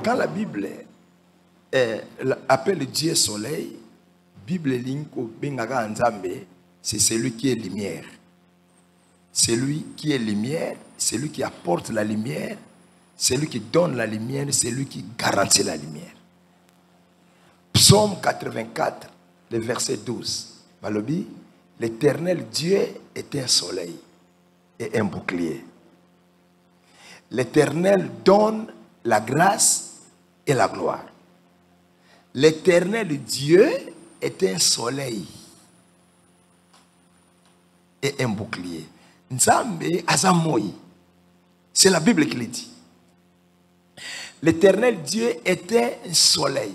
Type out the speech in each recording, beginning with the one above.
quand la Bible appelle Dieu soleil, Bible linko bengaga nzambe, c'est celui qui est lumière. Celui qui est lumière, celui qui apporte la lumière, celui qui donne la lumière, celui qui garantit la lumière. Psaume 84, le verset 12. Malobi, l'Éternel Dieu est un soleil et un bouclier. L'Éternel donne la grâce et la gloire. L'Éternel Dieu est un soleil et un bouclier. Nzambe azamoyi. C'est la Bible qui le dit. L'Éternel Dieu était un soleil.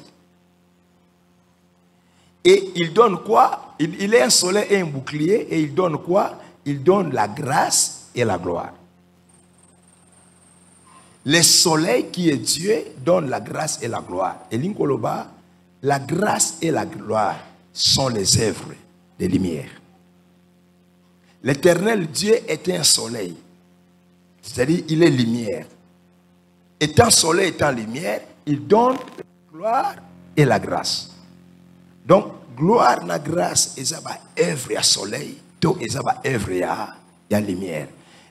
Et il donne quoi? Il est un soleil et un bouclier. Et il donne quoi? Il donne la grâce et la gloire. Le soleil qui est Dieu donne la grâce et la gloire. Et l'inkoloba, la grâce et la gloire sont les œuvres des lumières. L'Éternel Dieu est un soleil. C'est-à-dire, il est lumière. Étant soleil, étant lumière, il donne la gloire et la grâce. Donc, gloire et grâce, ils ont œuvre à soleil, tout ils ont œuvre à lumière.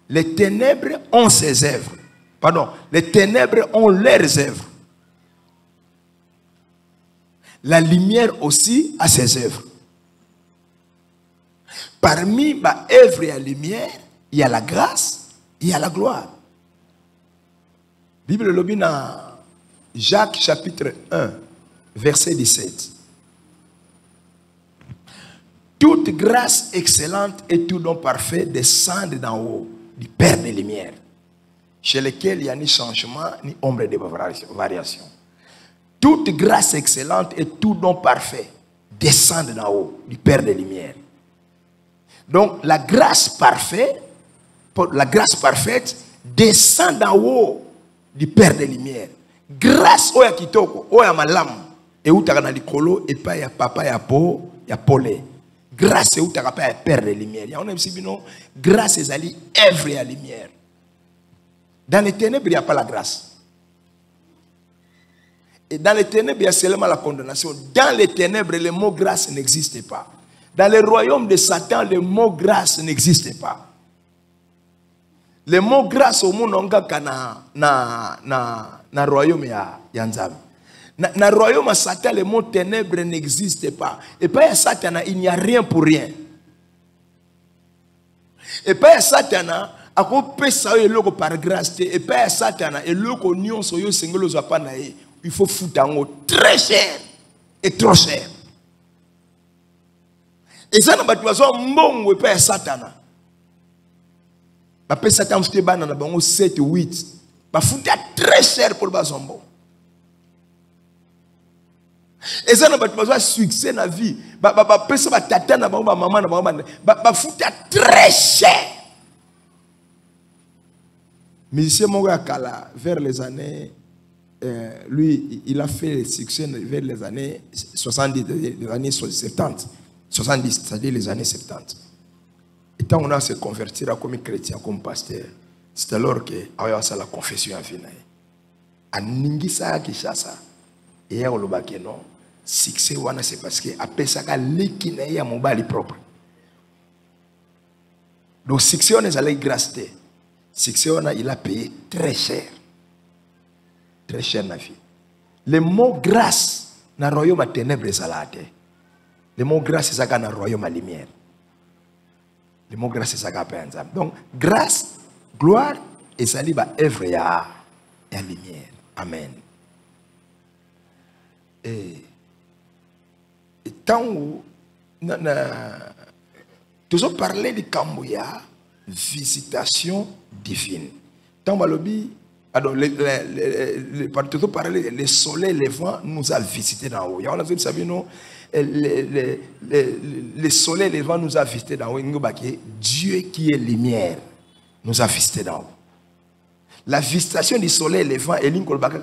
Les ténèbres ont ses œuvres. Pardon, les ténèbres ont leurs œuvres. La lumière aussi a ses œuvres. Parmi ma œuvre et la lumière, il y a la grâce, il y a la gloire. Bible le dans Jacques chapitre 1, verset 17. Toute grâce excellente et tout don parfait descendent d'en haut, du Père des Lumières, chez lequel il n'y a ni changement, ni ombre de variation. Toute grâce excellente et tout don parfait descendent d'en haut, du Père des Lumières. Donc la grâce parfaite descend d'en haut du Père des Lumières. Grâce au yakitoko, au yamalam, et où t'as dans likolo, et pas ya papa ya po, ya polé. Grâce où t'as pas ya Père des Lumières. On aime si bino, grâce est ali œuvre à lumière. Dans les ténèbres, il n'y a pas la grâce. Et dans les ténèbres, il y a seulement la condamnation. Dans les ténèbres, le mot grâce n'existe pas. Dans le royaume de Satan, le mot grâce n'existe pas. Le mot grâce au monde na royaume ya Nzambe. Na royaume de Satan, le mot ténèbres n'existe pas. Et pas à Satan, il n'y a rien pour rien. Et pas à Satan, à quoi ça est logo par grâce. Et pas à Satan, et logo nion soyo singolo zapanae. Il faut foutre en haut très cher et trop cher. Et ça n'a pas de façon bon ou pas Satan. Après Satan c'était ban na bango 7 8. Ba foutre très cher pour le bazombo. Et ça n'a pas de façon succès na vie. Ba pesa ba tata na bango ba maman na bango ba foutre très cher. Musicien Moga Kala vers les années lui, il a fait le succès vers les années 70, les années 70. 70, c'est-à-dire les années 70. Et quand on a se convertir comme chrétien, comme pasteur, c'est alors que a la confession a fini. A Ningisa Kishasa, et on l'a dit non, succès c'est parce que après ça, il y a mon bali propre. Donc, succès on est allé grâce. Succès il a payé très cher. Très cher na vie. Le mot grâce na royaume à ténèbres salade. Le mot grâce c'est ça dans le royaume à lumière. Le mot grâce c'est ça qu'a fait ensemble. Donc grâce, gloire et ça liba œuvre à lumière. Amen. Et tant où toujours parler de Kambuya, visitation divine. Tant malobi le soleil levant nous a visité d'en haut. Le soleil levant nous a visité d'en haut. Dieu qui est lumière nous a visité d'en haut. La visitation du soleil levant est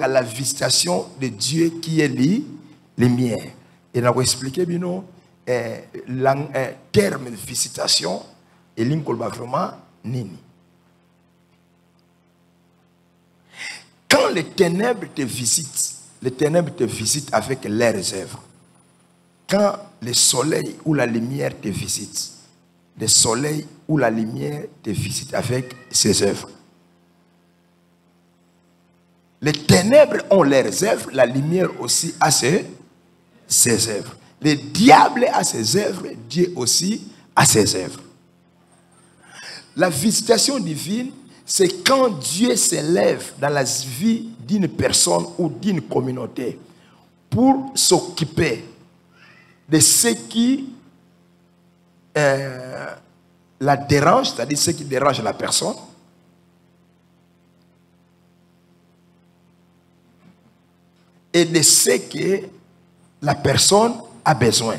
la visitation de Dieu qui est lumière. Et nous avons expliqué le terme de visitation et vraiment nini. quand les ténèbres te visitent avec leurs œuvres. Quand le soleil ou la lumière te visite, le soleil ou la lumière te visite avec ses œuvres. Les ténèbres ont leurs œuvres, la lumière aussi a ses œuvres. Le diable a ses œuvres, Dieu aussi a ses œuvres. La visitation divine, c'est quand Dieu s'élève dans la vie d'une personne ou d'une communauté pour s'occuper de ce qui la dérange, c'est-à-dire ce qui dérange la personne, et de ce que la personne a besoin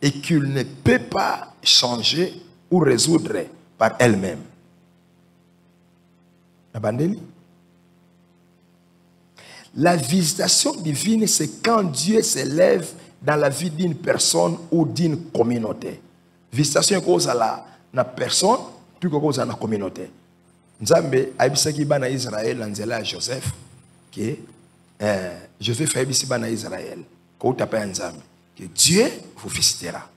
et qu'il ne peut pas changer ou résoudre par elle-même. La visitation divine, c'est quand Dieu s'élève dans la vie d'une personne ou d'une communauté. Visitation cause à la personne, puis cause à la communauté. Nzambe aibisaki bana Israël anzela Joseph que Joseph aibisi bana Israël ko tapé Nzambe que Dieu vous visitera.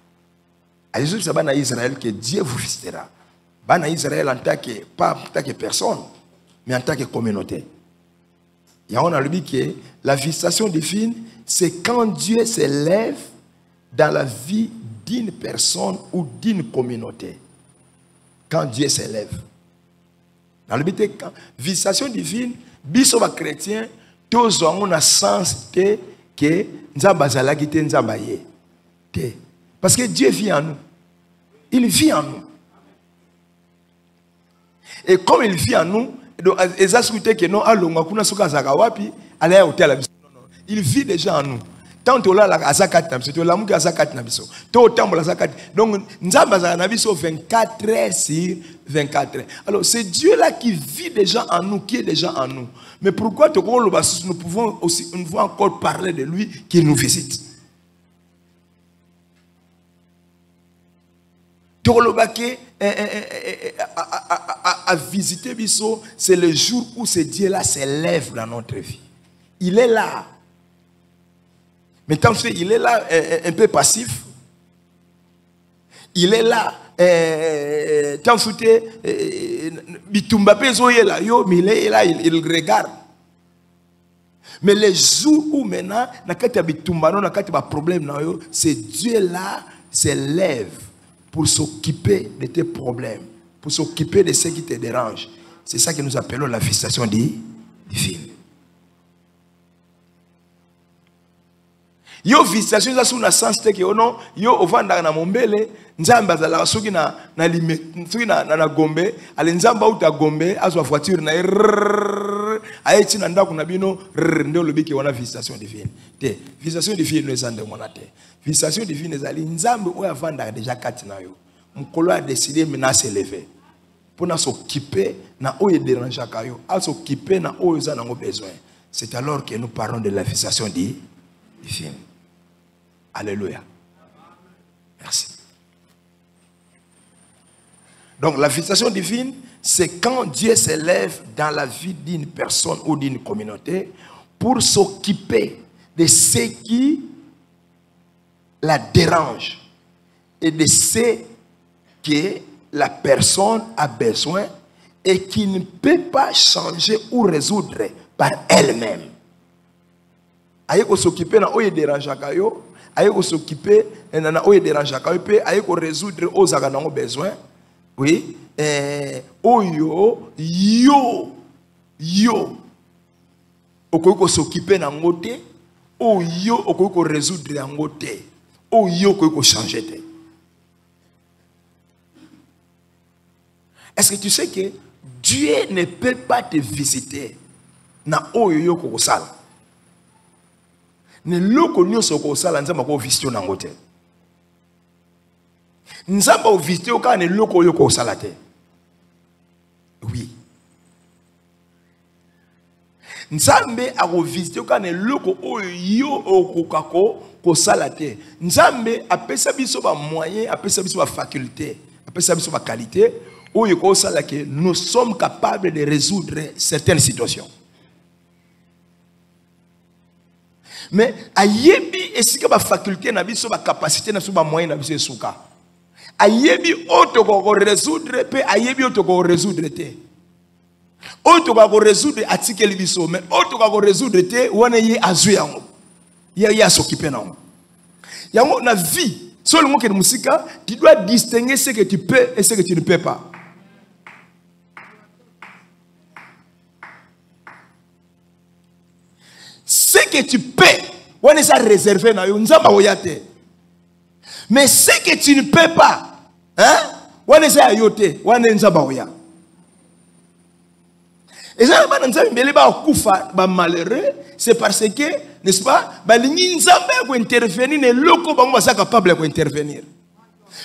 Aibisi bana Israël que Dieu vous visitera. Bana Israël en tant que pas en tant que personne, mais en tant que communauté. Et on a dit que la visitation divine, c'est quand Dieu s'élève dans la vie d'une personne ou d'une communauté. Quand Dieu s'élève. Dans le but de la visitation divine, biso ba chrétien, tous ont un sens que nzamba zalaki te nzamba ye. Parce que Dieu vit en nous. Il vit en nous. Et comme il vit en nous, il vit déjà en nous. Tant que là, donc, nous avons 24 heures sur 24 heures. Alors, c'est Dieu là qui vit déjà en nous, qui est déjà en nous. Mais pourquoi nous pouvons aussi, nous pouvons encore parler de lui qui nous visite? À visiter Bisso, c'est le jour où ce Dieu-là s'élève dans notre vie. Il est là. Mais tant que il est là un peu passif. Il est là. Tant que mais il est là, il regarde. Mais les jours où maintenant, c'est Dieu-là s'élève pour s'occuper de tes problèmes, pour s'occuper de ce qui te dérange. C'est ça que nous appelons la visitation divine. Yo visitation ça sous le sens que non yo ovanda na mombele nzamba za la soki na lime soki na gombe ale nzamba uta gombe azwa voiture na aeti na ndako na bino ndio lobiki wana visitation divine. Te visitation divine no ezande mona te. Visitation divine ezali nzambe oyo avanda déjà kati na yo. Mukolo a décidé maintenant s'élever pour s'occuper na oyo dérange kayo, à s'occuper na oyo za nango besoin. C'est alors que nous parlons de la visitation divine. Alléluia. Merci. Donc la visitation divine, c'est quand Dieu s'élève dans la vie d'une personne ou d'une communauté pour s'occuper de ce qui la dérange et de ce que la personne a besoin et qui ne peut pas changer ou résoudre par elle-même. Aïe ko s'occuper na oye dérange kayo, aïe ko s'occuper na oye dérange kayo pe aïe ko résoudre aux aganango besoin. Oui, oyo okoki ko s'occuper na ngote, oyo okoki ko résoudre na ngote, oyo okoki ko changer te. Est-ce que tu sais que Dieu ne peut pas te visiter na oyo ko sala? Ne loko nyonso ko sala nzamba ko visiter na ngote. Nzamba o visiter o ka ne loko yo ko sala te. Oui. Nzambe a ko visiter o ka ne loko oyo okokako ko sala te. Nzambe apesa biso ba moyen, apesa biso ba faculté, apesa biso ba qualité où nous sommes capables de résoudre certaines situations. Mais ayebi esika ba faculté na biso ba capacité na biso ba moyen na biso esuka. Ayebi auto ko résoudre pe ayebi auto ko résoudre te. Auto ko résoudre article biso mais auto ko résoudre te wana yi azu yango. Ya s'occuper nango. Yango na vie, seulement que musika, tu dois distinguer ce que tu peux et ce que tu ne peux pas. Ce que tu peux, on est ça réservé na yo nzamba oyate. Mais ce que tu ne peux pas, hein? On est ça yote, on est nzamba oya. Et ça ba nzamba mbele ba kufa ba malheureux, c'est parce que, n'est-ce pas? Balingi nzamba ko intervenir ne loko bango ba capable ko intervenir.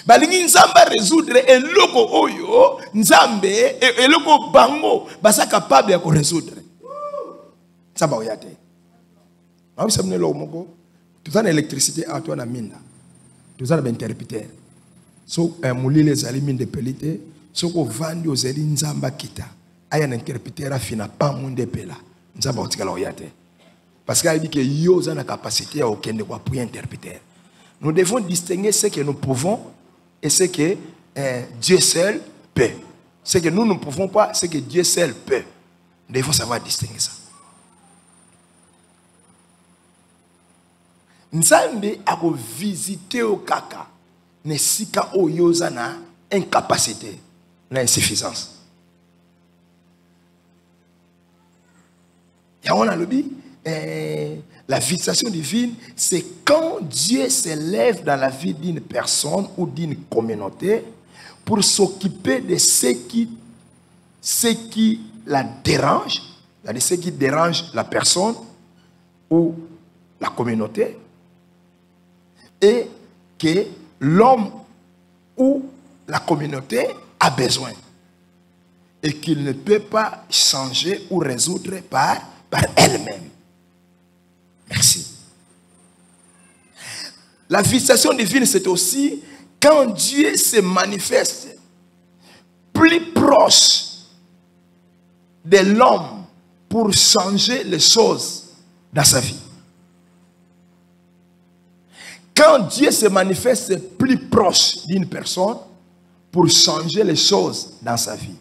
Balingi nzamba résoudre et loko oyo nzambe et loko bango ba capable ko résoudre. Ça ba oyate. Vous savez, tout en électricité, à toi, la mine. Tout en interpréteur. So, mouli les aliments de pelite. So, qu'on vend aux aliments nzamba kita. Aïe, un interpréteur a fini pas mon de pela. Nzamba otika la oyate. Parce qu'il dit que yo a la capacité à aucun de quoi pour interpréter. Nous devons distinguer ce que nous pouvons et ce que Dieu seul peut. Ce que nous ne pouvons pas, ce que Dieu seul peut. Nous devons savoir distinguer ça. Nzambe a visité au kaka ne sika o yoza na incapacité na insuffisance. Ya on a lobby la visitation divine, c'est quand Dieu s'élève dans la vie d'une personne ou d'une communauté pour s'occuper de ce qui la dérange, c'est-à-dire ce qui dérange la personne ou la communauté, et que l'homme ou la communauté a besoin et qu'il ne peut pas changer ou résoudre par elle-même. Merci. La visitation divine, c'est aussi quand Dieu se manifeste plus proche de l'homme pour changer les choses dans sa vie. Quand Dieu se manifeste plus proche d'une personne pour changer les choses dans sa vie,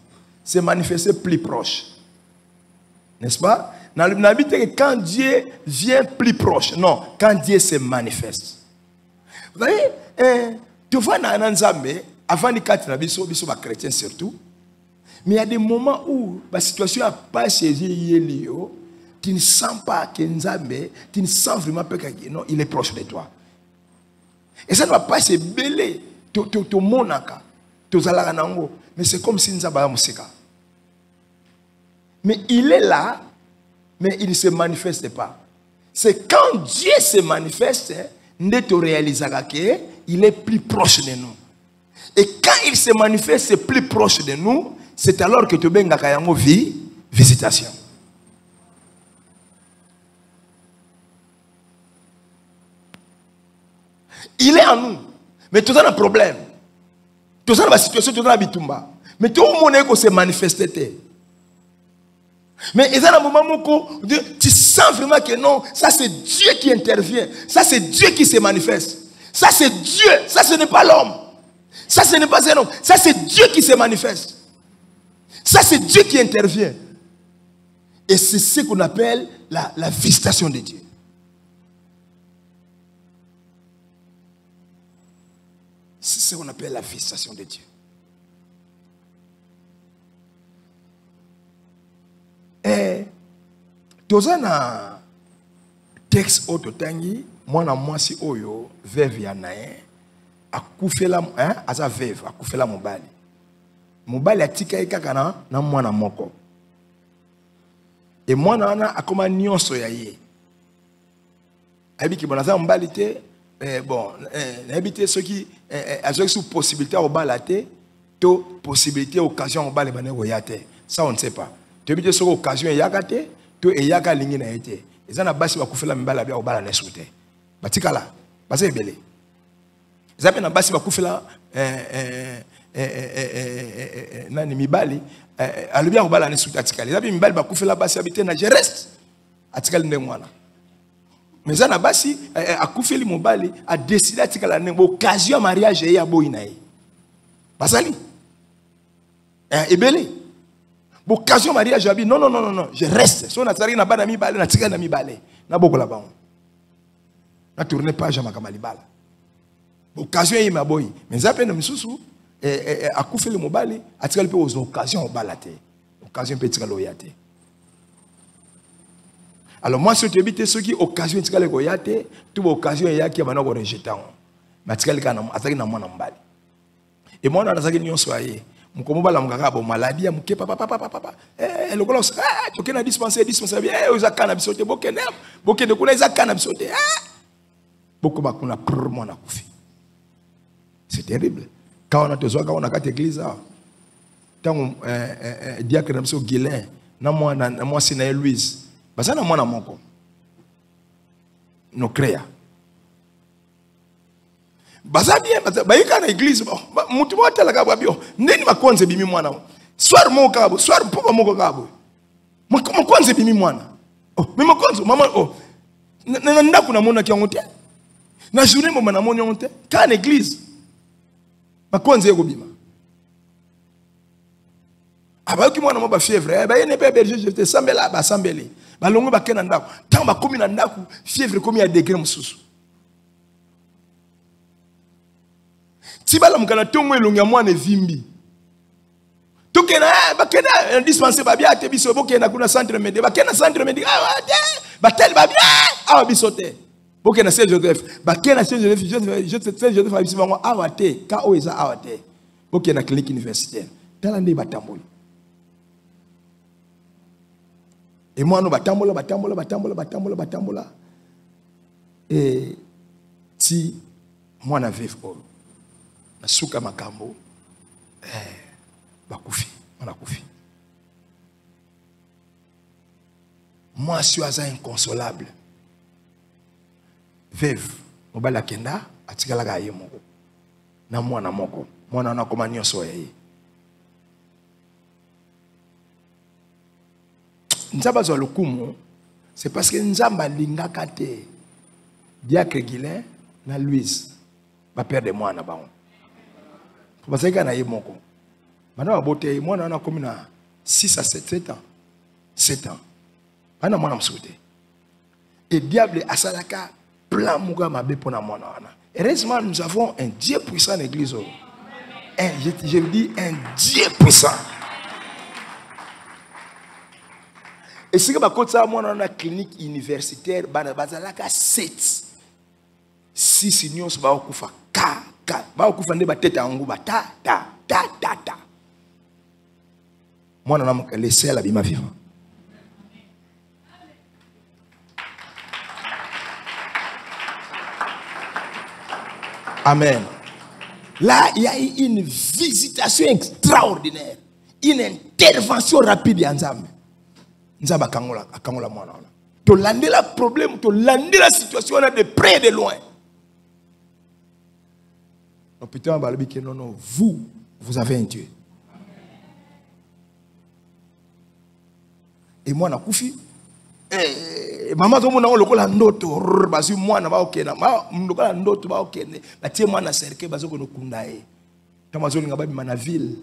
se manifester plus proche. N'est-ce pas? N'habite que quand Dieu vient plus proche. Non, quand Dieu se manifeste. Vous voyez, tu vois dans Nzambe, avant les quatre nabiso, biso ba chrétiens surtout, mais il y a des moments où la situation n'a pas changé, tu ne sens pas que Nzambe, tu ne sens vraiment pas que non, il est proche de toi. Et ça ne va pas se mêler. Tu monaka, tu zalaka nango, mais c'est comme si Nzambe a musika. Mais il est là, mais il ne se manifeste pas. C'est quand Dieu se manifeste, nous te réalisons qu'il est plus proche de nous. Et quand il se manifeste plus proche de nous, c'est alors que tu as une visitation. Il est en nous. Mais tout ça a un problème. Tout ça a une situation, tout ça a un bitumba. Mais tout le monde se manifeste. Mais il y a un moment où tu sens vraiment que non, ça c'est Dieu qui intervient. Ça c'est Dieu qui se manifeste. Ça c'est Dieu. Ça ce n'est pas l'homme. Ça ce n'est pas un homme. Ça c'est Dieu qui se manifeste. Ça c'est Dieu qui intervient. Et c'est ce qu'on appelle la visitation de Dieu. C'est ce qu'on appelle la visitation de Dieu. Et dans un texte autotangi, moi si oyo veuve yanae akufela aza veuve akufela mobali atika ikaka na mwana moko. Et mwana ana akoma nyonso ya ye. Abiki bonaza mobali te bon habité ceux qui avec sous possibilité au balate to possibilité occasion au balé bané oyate. Ça on ne sait pas. Tu as sur occasion yakate to eyaka lingi na été. Ezana basi bakufela mbala bia obala na soute. Batika la, basa ebele. Zape na basi bakufela nani mibali alobia ko bala ne suta tikali. Zape mibali bakufela basi habite na je reste atikali nde mwana. Mais na basi akufeli mobali a décidé atikala ne occasion mariage ya boyi na ye. Basali. Ebele. Occasion mariage abi non non non non je reste. So na tsari na bana mibali na tikali na mibali. Na bokola bango. Na tourner page makama libala. Occasion yi maboyi. Mais zape na misusu akufeli mobali atikali pe aux occasion obalate. Occasion pe tikalo yate. Alors moi si tu habites ceux qui occasion tikale ko yate, tout occasion yaki bana ko rejeter. Mais tikali kana ataki na mwana mbali. Et moi na zaki nyonso aye. Mukomo bala mukaka bo maladie muke papa le golo to kena dispenser bien ozakana bisote bokene kuna ezakana bisote boko bakuna prr mwana kufi. C'est terrible. Quand on a besoin quand on a quatre églises tant diacre na biso Guilin na moi sina Louise basa na mwana moko no créa basa bien bayika na église mutu mota la kabo bio neni makonze bimi mwana soir moko kabo soir poko moko kabo makonze bimi mwana mais makonze mama na ndaku na mona kiango te na journée mo na mona te ka na église makonze yego bima abayoki mwana mo ba fièvre ba yene pe berger je te sambela ba sambeli balongo bakena ndako tant bakomi na ndako fièvre komi ya degré mususu ti bala mukana tongo elonga mwana vimbi tokena bakena dispenser ba bia te biso bokena kuna centre médical bakena centre médical batel ba bia bisote bokena Saint Joseph bakena Saint Joseph ba biso bango awate ka oeza awate bokena clinique universitaire tala nde batambolo. Et moi, nous batambola. Et si moi, na vif na suka makambo, bakufi, on a kufi. Moi, je suis inconsolable. Veuve, mobala kenda, atikala ga ye moko. Na mwana moko, mwana na koma nyonso ye. Nzamba zo lokumu, c'est parce que nzamba linga kate diacre Guilin na Louise ba père de moi na baon. Parce que na ye moko. Mana bote moi na komi na 6 à 7 ans. 7 ans. Bana mwana msote. Et diable asalaka plan muga mabe pona mwana wana. Heureusement nous avons un Dieu puissant en l'église. Je dis un Dieu puissant. Et si vous avez une clinique universitaire, vous avez 7. 6 unions, vous avez ta. Moi, je suis laissé la vie ma vivant. Amen. Là, il y a eu une visitation extraordinaire. Une intervention rapide en Zambie. Nzamba akangola mwana wana. To landela problème, to landela situation de près et de loin. Donc putain balobi que non vous avez un Dieu. Et moi na kufi maman to mona lokola ndoto bazu mwana ba okena lokola ndoto ba okene batie mwana cercle bazo ko nokunda e. Kama zo linga babi mana ville.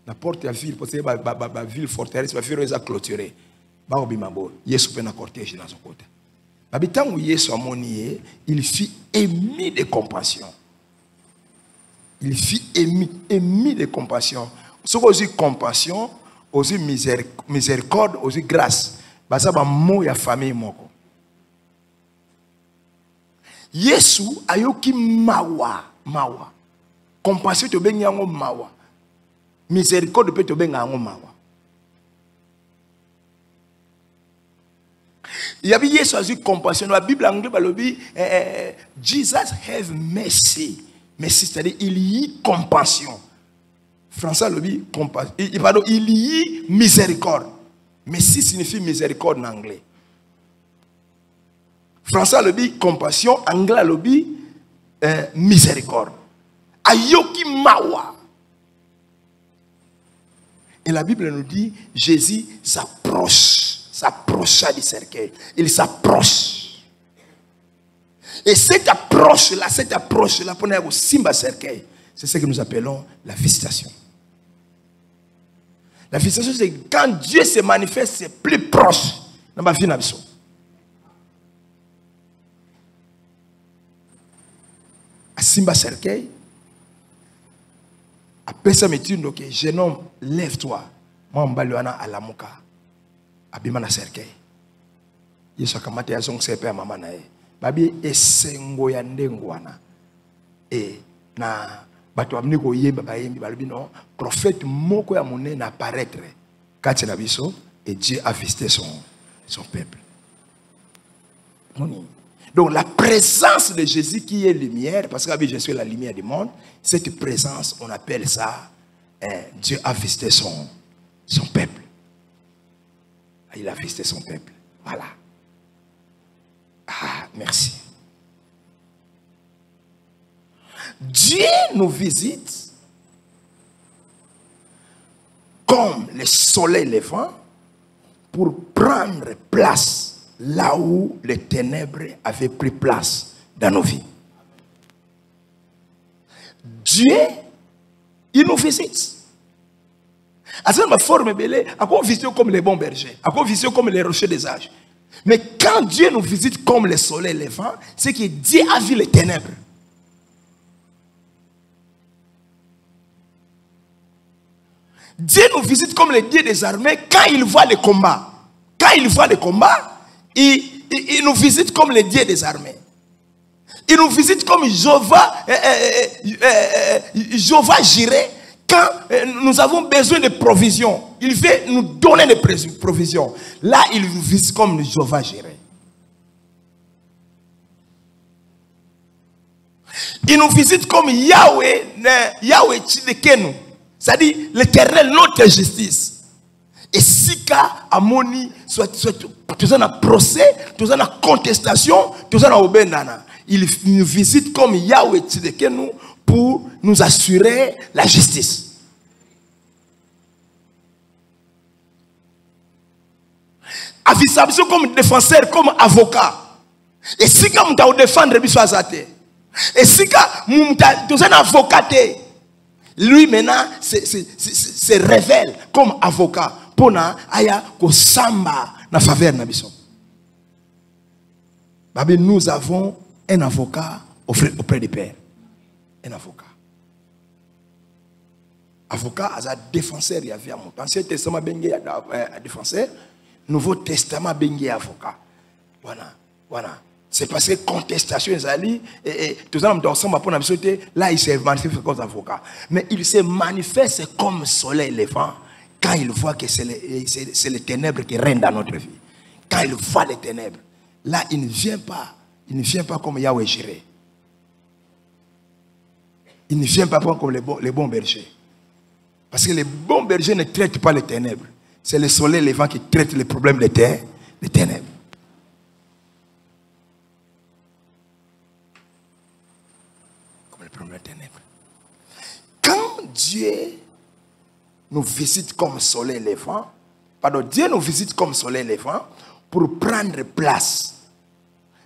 La porte à ville, parce que la ville forteresse va faire une clôturée. Yesu peut na cortège dans son côté. Habitant où Yesu a monié, il fut émis de compassion. Il fut émis de compassion. Ce qu'on dit compassion, aussi miséricorde, aussi grâce. Ça va mot ya famille moko. Yesu ayoki mawa. Compassion to ben yango mawa. Miséricorde peut te benga en mawa. Il y avait Jésus compassion. La Bible anglaise balobi Jesus have mercy. Mercy c'est-à-dire il y a compassion. Français lobi compassion. Il y a miséricorde. Mercy signifie miséricorde en anglais. Français lobi compassion, anglais lobi miséricorde. Ayoki mawa. Et la Bible nous dit, Jésus s'approcha du cercueil. Il s'approche. Et cette approche-là, pour nous simba cercueil, c'est ce que nous appelons la visitation. La visitation, c'est quand Dieu se manifeste, c'est plus proche dans ma vie. À simba cercueil, après ça, donc jeune homme, lève-toi. Moi, je vais à la mouka. Abima na cercueil. Yesu akamata ya zongo sepe ya mama na ye. Babi esengo ya ndengwana. Et na bato amni ko yeba bayembi balobi non, prophète moko ya monene apparaître. Kati na biso et Dieu a visité son peuple. Donc la présence de Jésus qui est lumière, parce que je suis la lumière du monde, cette présence, on appelle ça, Dieu a visité son peuple. Il a visité son peuple. Voilà. Ah, merci. Dieu nous visite comme le soleil levant pour prendre place là où les ténèbres avaient pris place dans nos vies. Dieu, il nous visite. À cette forme belée, à quoi on visite comme les bons bergers, à quoi on visite comme les rochers des âges. Mais quand Dieu nous visite comme le soleil levant, c'est que Dieu a vu les ténèbres. Dieu nous visite comme le Dieu des armées quand il voit les combats. Quand il voit les combats, il nous visite comme le Dieu des armées. Il nous visite comme Jéhovah Jireh quand nous avons besoin de provisions. Il veut nous donner des provisions. Là, il nous visite comme Jéhovah Jireh. Il nous visite comme Yahweh Tchidekenu. C'est-à-dire l'Éternel, notre justice. Et si ka amoni soit tu as un procès, tu as une contestation, tu as un obénana. Il nous visite comme Yahweh Tchidekenu pour nous assurer la justice. Avisabso comme défenseur, comme avocat. Et si ka mta défendre biso azate. Et si ka mta tu as un avocat. Lui maintenant se révèle comme avocat pour na aya ko samba na faveur na biso. Babi, nous avons un avocat auprès du Père. Un avocat. Avocat as défenseur ya via mon. Ancien testament bengi ya défenseur, Nouveau Testament bengi avocat. Voilà. C'est parce que contestation ezali et tout ça nous ensemble pour nous sauter là il se manifeste comme avocat. Mais il se manifeste comme soleil levant quand il voit que c'est les ténèbres qui règnent dans notre vie. Quand il voit les ténèbres, là il ne vient pas comme Yahweh Jireh. Il ne vient pas comme les bons bergers. Parce que les bons bergers ne traitent pas les ténèbres. C'est le soleil levant qui traite les problèmes des ténèbres. Quand Dieu nous visite comme soleil levant, Dieu nous visite comme soleil levant pour prendre place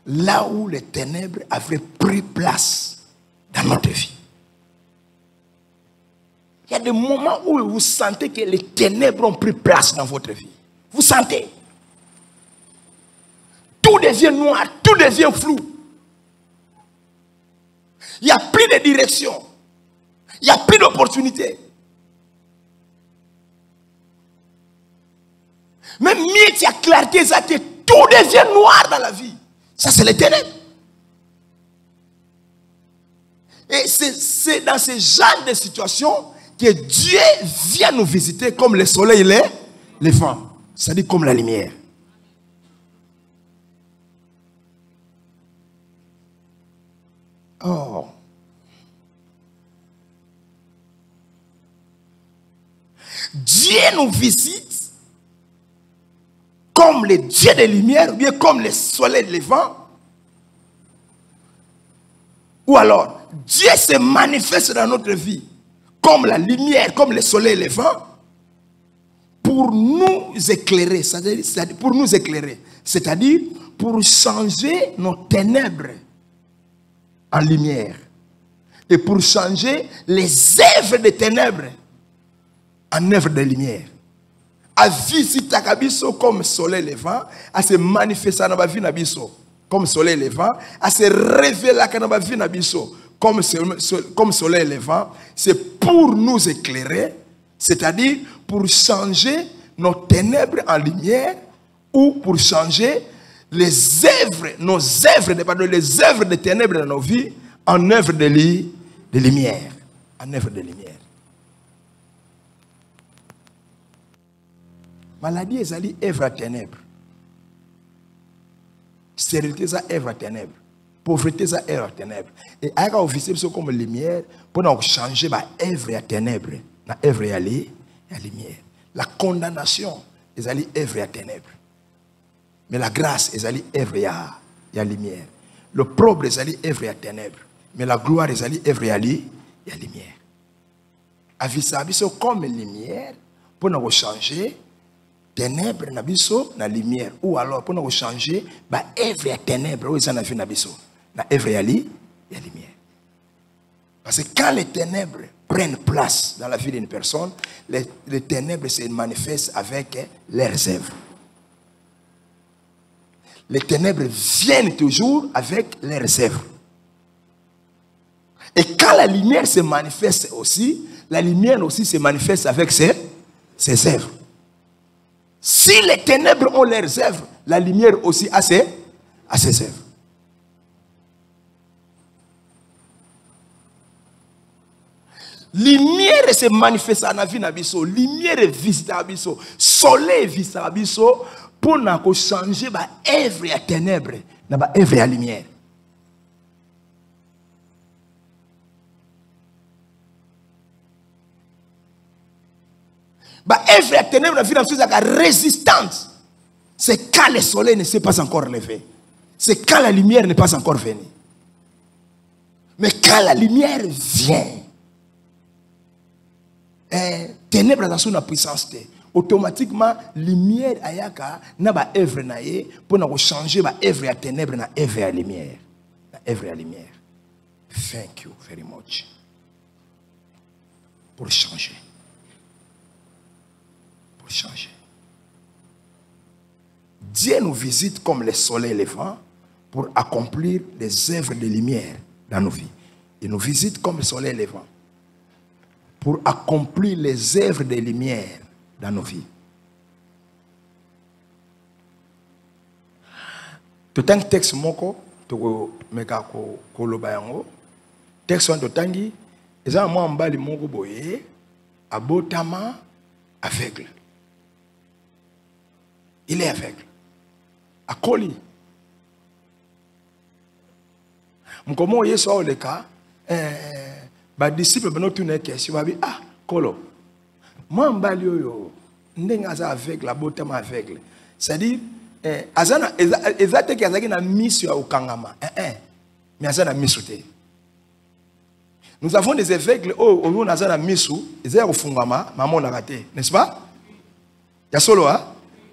là où les ténèbres avaient pris place dans notre vie. Il y a des moments où vous sentez que les ténèbres ont pris place dans votre vie. Vous sentez. Tout devient noir, tout devient flou. Il n'y a plus de direction. Il n'y a plus d'opportunité. Même mieux il y a clarté, tout devient noir dans la vie. Ça, c'est les ténèbres. Et c'est dans ce genre de situation que Dieu vient nous visiter comme le soleil et les vents. C'est-à-dire comme la lumière. Oh. Dieu nous visite comme le Dieu des lumières, ou bien comme le soleil levant, Ou alors, Dieu se manifeste dans notre vie comme la lumière, comme le soleil levant, pour nous éclairer, c'est-à-dire pour nous éclairer, c'est-à-dire pour changer nos ténèbres en lumière et pour changer les œuvres des ténèbres en œuvres de lumière. À visiter Kabiso comme soleil levant, à se manifester dans la vie Nabiso comme soleil levant, à se révéler dans la vie Nabiso comme soleil levant, c'est pour nous éclairer, c'est-à-dire pour changer nos ténèbres en lumière ou pour changer les œuvres, nos œuvres, les œuvres de ténèbres dans nos vies en œuvres de lumière. En œuvre de lumière. Maladie est allée œuvre à ténèbres. Stérilité est œuvre à ténèbres. Pauvreté est œuvre à ténèbres. Et à la officier comme lumière pour nous changer ma œuvre à ténèbres, na œuvre à lumière. La condamnation est allée œuvre à ténèbres. Mais la grâce est allée œuvre à lumière. Le propre est allé œuvre à ténèbres. Mais la gloire est allée œuvre à lumière. Avisa biso comme lumière pour nous changer ténèbres na biso na lumière ou alors pour nous changer ba œuvre à ténèbres ou ça na fi na biso na œuvre à lumière. Parce que quand les ténèbres prennent place dans la vie d'une personne, les ténèbres se manifestent avec leurs œuvres. Les ténèbres viennent toujours avec leurs œuvres. Et quand la lumière se manifeste aussi, la lumière aussi se manifeste avec ses œuvres. Si les ténèbres ont leurs œuvres, la lumière aussi a ses œuvres. Lumière se manifeste dans la vie nabiso, lumière visite nabiso, soleil visite nabiso pour nous changer ba œuvre à ténèbres, na ba œuvre à lumière. Ba œuvre à ténèbres na vie nabiso la résistance. C'est quand le soleil ne s'est pas encore levé. C'est quand la lumière n'est pas encore venue. Mais quand la lumière vient, ténèbres dans son puissance, automatiquement, lumière ayaka n'a pas œuvre naïe pour nous changer ba œuvre à ténèbres na œuvre à lumière. Na œuvre à lumière. Thank you very much. Pour changer. Pour changer. Dieu nous visite comme le soleil levant pour accomplir les œuvres de lumière dans nos vies. Il nous visite comme le soleil levant pour accomplir les œuvres de lumière dans nos vies. Tout un texte moko to meka ko loba yango texte on totangi eza moi mbali moko boye abotama aveugle. Il est aveugle. Akoli. Mkomo yeso oleka ba disciple beno tune question ba bi kolo moi mbali oyo ndenga za aveugle la botama aveugle. C'est-à-dire azana ezate ki azaki na misu ya okangama mais azana misu te. Nous avons des aveugles on azana misu ezaya kufungama maman na raté, n'est-ce pas? Ya solo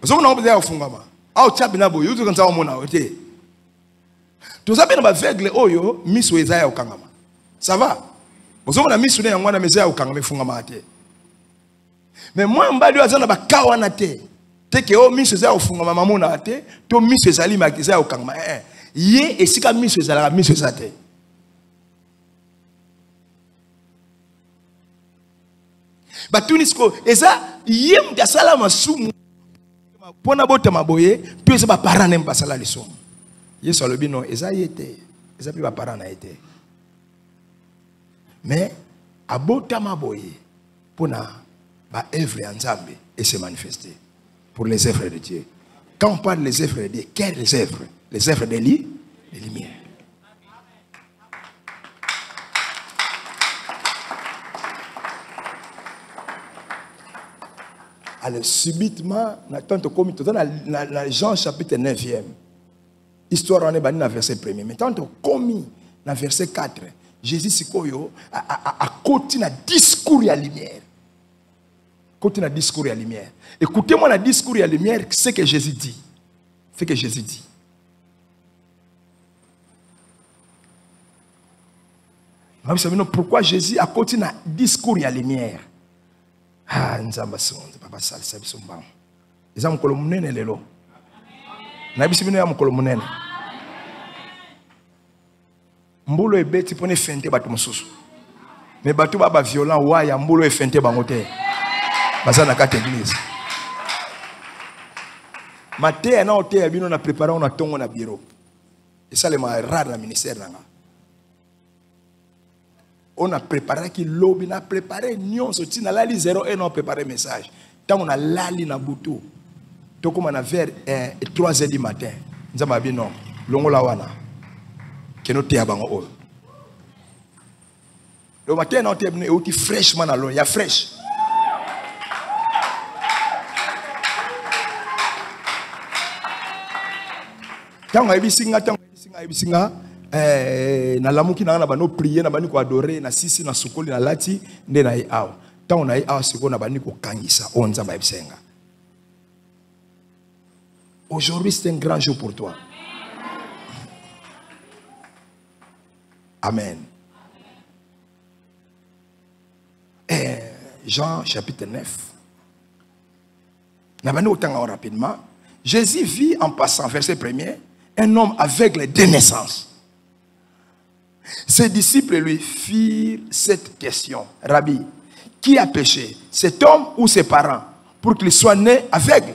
Vous avez besoin de fungama. Ah, tu as bien beau. You can say omona ote. Tu as bien beau aveugle oyo miso ezaya okangama. Ça va? Vous avez miso ne yangwana mezaya okangama fungama ate. Mais moi mbali azana ba kawana te. Teke o miso ezaya ofungama mamona ate, to miso ezali makizaya okangama. Ye esika miso ezala miso ezate. Batunisko eza yem dasala masumu pona botama boye puis eza ba parents nem basala lisomo. Yesu alobi no eza yete eza pi ba parents na été. Mais abotama boye pona ba œuvre ya Nzambe et se manifester pour les œuvres de Dieu. Quand on parle des œuvres de Dieu, quelles œuvres? Les œuvres de lumière. Alors, subitement, dans Jean chapitre 9e, histoire on est dans le verset 1er. Mais tant qu'on commis, dans verset 4, Jésus sikoyo a côté na discours à lumière. Côté na discours à lumière. Écoutez-moi le discours à lumière, ce que Jésus dit. Ce que Jésus dit. Vous savez pourquoi Jésus a côté na discours à lumière. Ah, nzamba sonde papa salisa bisomba. Eza mukolo munene lelo. Na bisibino ya mukolo munene. Mbolo ebeti pone fente batu mususu. Mais batu baba violent waya mbolo e fente bango te. Baza na kati église. Maté na oté ya bino na préparer on a tongo na bureau. Et ça le rare na ministère nanga. On a préparé qui lobby na préparé nion soti na lali 01 on a préparé message. Tant on a lali na butu. To comme na vers 3h du matin. Nzamba bino longo la wana. Kenote ya bango oyo. Le matin na oté bino outi fraîchement na lo, ya fresh. Tant ebisinga na lamuki na bano prier na bani ko adorer na sisi na sukoli na lati nde na ye awa. Tant on a awa siko na bani ko kangisa on nzamba ebisenga. Aujourd'hui c'est un grand jour pour toi. Amen. Et Jean chapitre 9. Nous allons rapidement. Jésus vit en passant, verset 1er, un homme aveugle de naissance. Ses disciples lui firent cette question. Rabbi, qui a péché, cet homme ou ses parents, pour qu'il soit né aveugle?